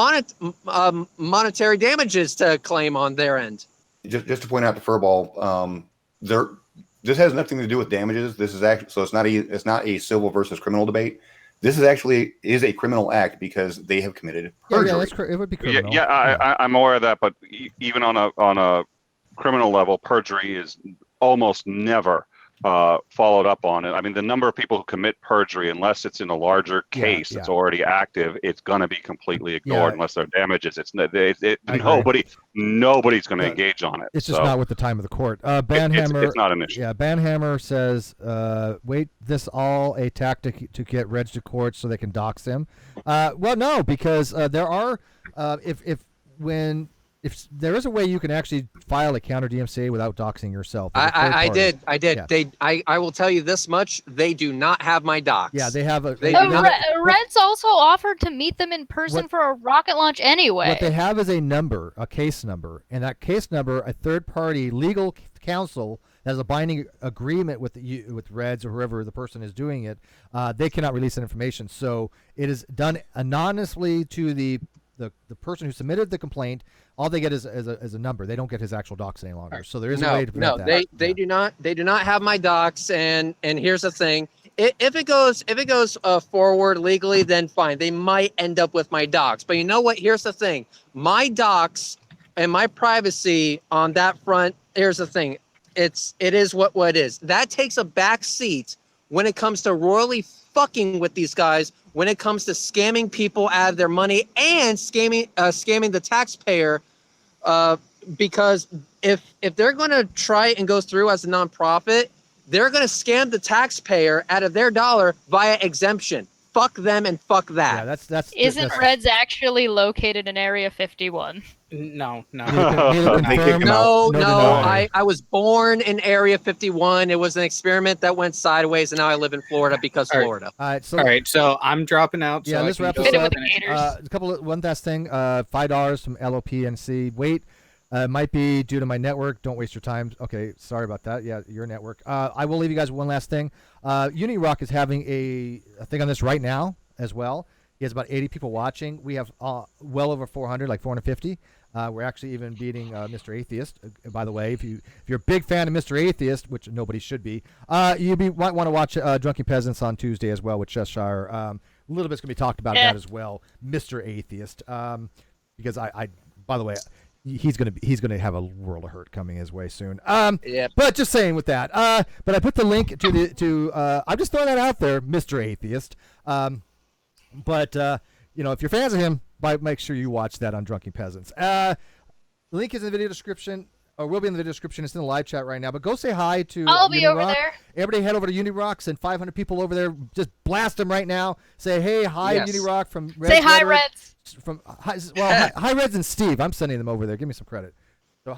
monetary damages to claim on their end. Just to point out to Furball, this has nothing to do with damages. This is actually it's not a civil versus criminal debate. This is a criminal act because they have committed perjury. It would be criminal. I'm aware of that, but even on a criminal level, perjury is almost never followed up on it. I mean, the number of people who commit perjury, unless it's in a larger case that's already active, it's going to be completely ignored unless there are damages. Nobody's going to engage on it. It's just not with the time of the court. Banhammer, it's not an issue. Yeah, Banhammer says, wait, this all a tactic to get Reds to court so they can dox him? Well, no, because there are, if there is a way you can actually file a counter DMCA without doxing yourself. I did. Yeah. I will tell you this much: they do not have my docs. Yeah, they have a. Reds also offered to meet them in person for a rocket launch anyway. What they have is a number, a case number, and that case number, a third-party legal counsel that has a binding agreement with Reds or whoever the person is doing it. They cannot release that information, so it is done anonymously to the person who submitted the complaint. All they get is a number. They don't get his actual docs any longer. So there is a way to prevent that. They do not have my docs. And here's the thing: if it goes forward legally, then fine. They might end up with my docs. But you know what? Here's the thing: my docs and my privacy on that front. Here's the thing: it is what it is. That takes a back seat when it comes to royally fucking with these guys. When it comes to scamming people out of their money and scamming the taxpayer, because if they're going to try and go through as a nonprofit, they're going to scam the taxpayer out of their dollar via exemption. Fuck them and fuck that. Yeah, that's. Isn't Reds actually located in Area 51? No. I was born in Area 51. It was an experiment that went sideways, and now I live in Florida because Florida. All right, so I'm dropping out. Yeah, so let's wrap this up. One last thing. $5 from LOPNC. Wait. Might be due to my network. Don't waste your time. Okay, sorry about that. Yeah, your network. I will leave you guys with one last thing. UniRock is having a thing on this right now as well. He has about 80 people watching. We have well over 400, like 450. We're actually even beating Mr. Atheist. By the way, if you're a big fan of Mr. Atheist, which nobody should be, you might want to watch Drunken Peasants on Tuesday as well with Cheshire. A little bit's gonna be talked about that as well, Mr. Atheist. Because I by the way, he's gonna have a world of hurt coming his way soon. But just saying with that. But I put the link to I'm just throwing that out there, Mr. Atheist. But if you're fans of him, make sure you watch that on Drunken Peasants. The link is in the video description, or will be in the video description. It's in the live chat right now. But go say hi to I'll be over there. Everybody head over to UniRock. Send 500 people over there. Just blast them right now. Say, hey, hi, UniRock from Reds. Say hi, Reds. Hi, Reds and Steve. I'm sending them over there. Give me some credit. So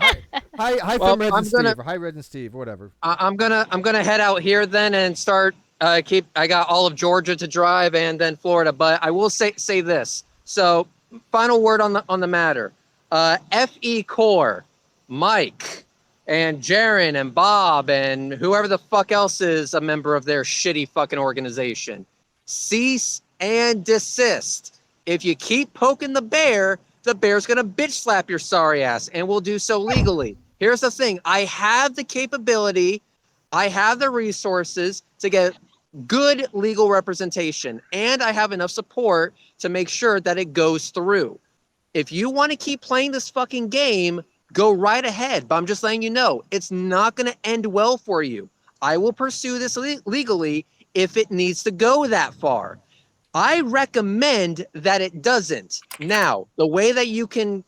hi from Reds and Steve, or hi, Reds and Steve, or whatever. I'm gonna head out here then and start. I got all of Georgia to drive and then Florida, but I will say this. So, final word on the matter. FE Core, Mike, and Jeran and Bob and whoever the fuck else is a member of their shitty fucking organization. Cease and desist. If you keep poking the bear's gonna bitch slap your sorry ass, and we'll do so legally. Here's the thing. I have the capability, I have the resources to get good legal representation, and I have enough support to make sure that it goes through. If you want to keep playing this fucking game, go right ahead. But I'm just letting you know, it's not going to end well for you. I will pursue this legally if it needs to go that far. I recommend that it doesn't. Now, the way that you can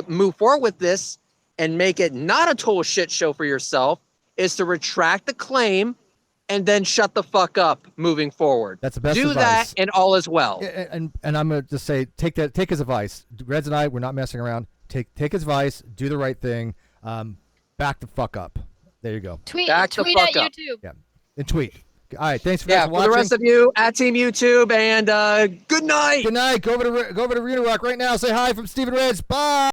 move forward with this and make it not a total shit show for yourself is to retract the claim and then shut the fuck up moving forward. That's the best advice. Do that and all is well. And I'm going to just say, take his advice. Reds and I, we're not messing around. Take his advice, do the right thing, back the fuck up. There you go. Tweet at YouTube. Yeah, and tweet. All right, thanks for watching. For the rest of you, at Team YouTube, and good night. Good night. Go over to UniRock right now. Say hi from Steven Reds. Bye.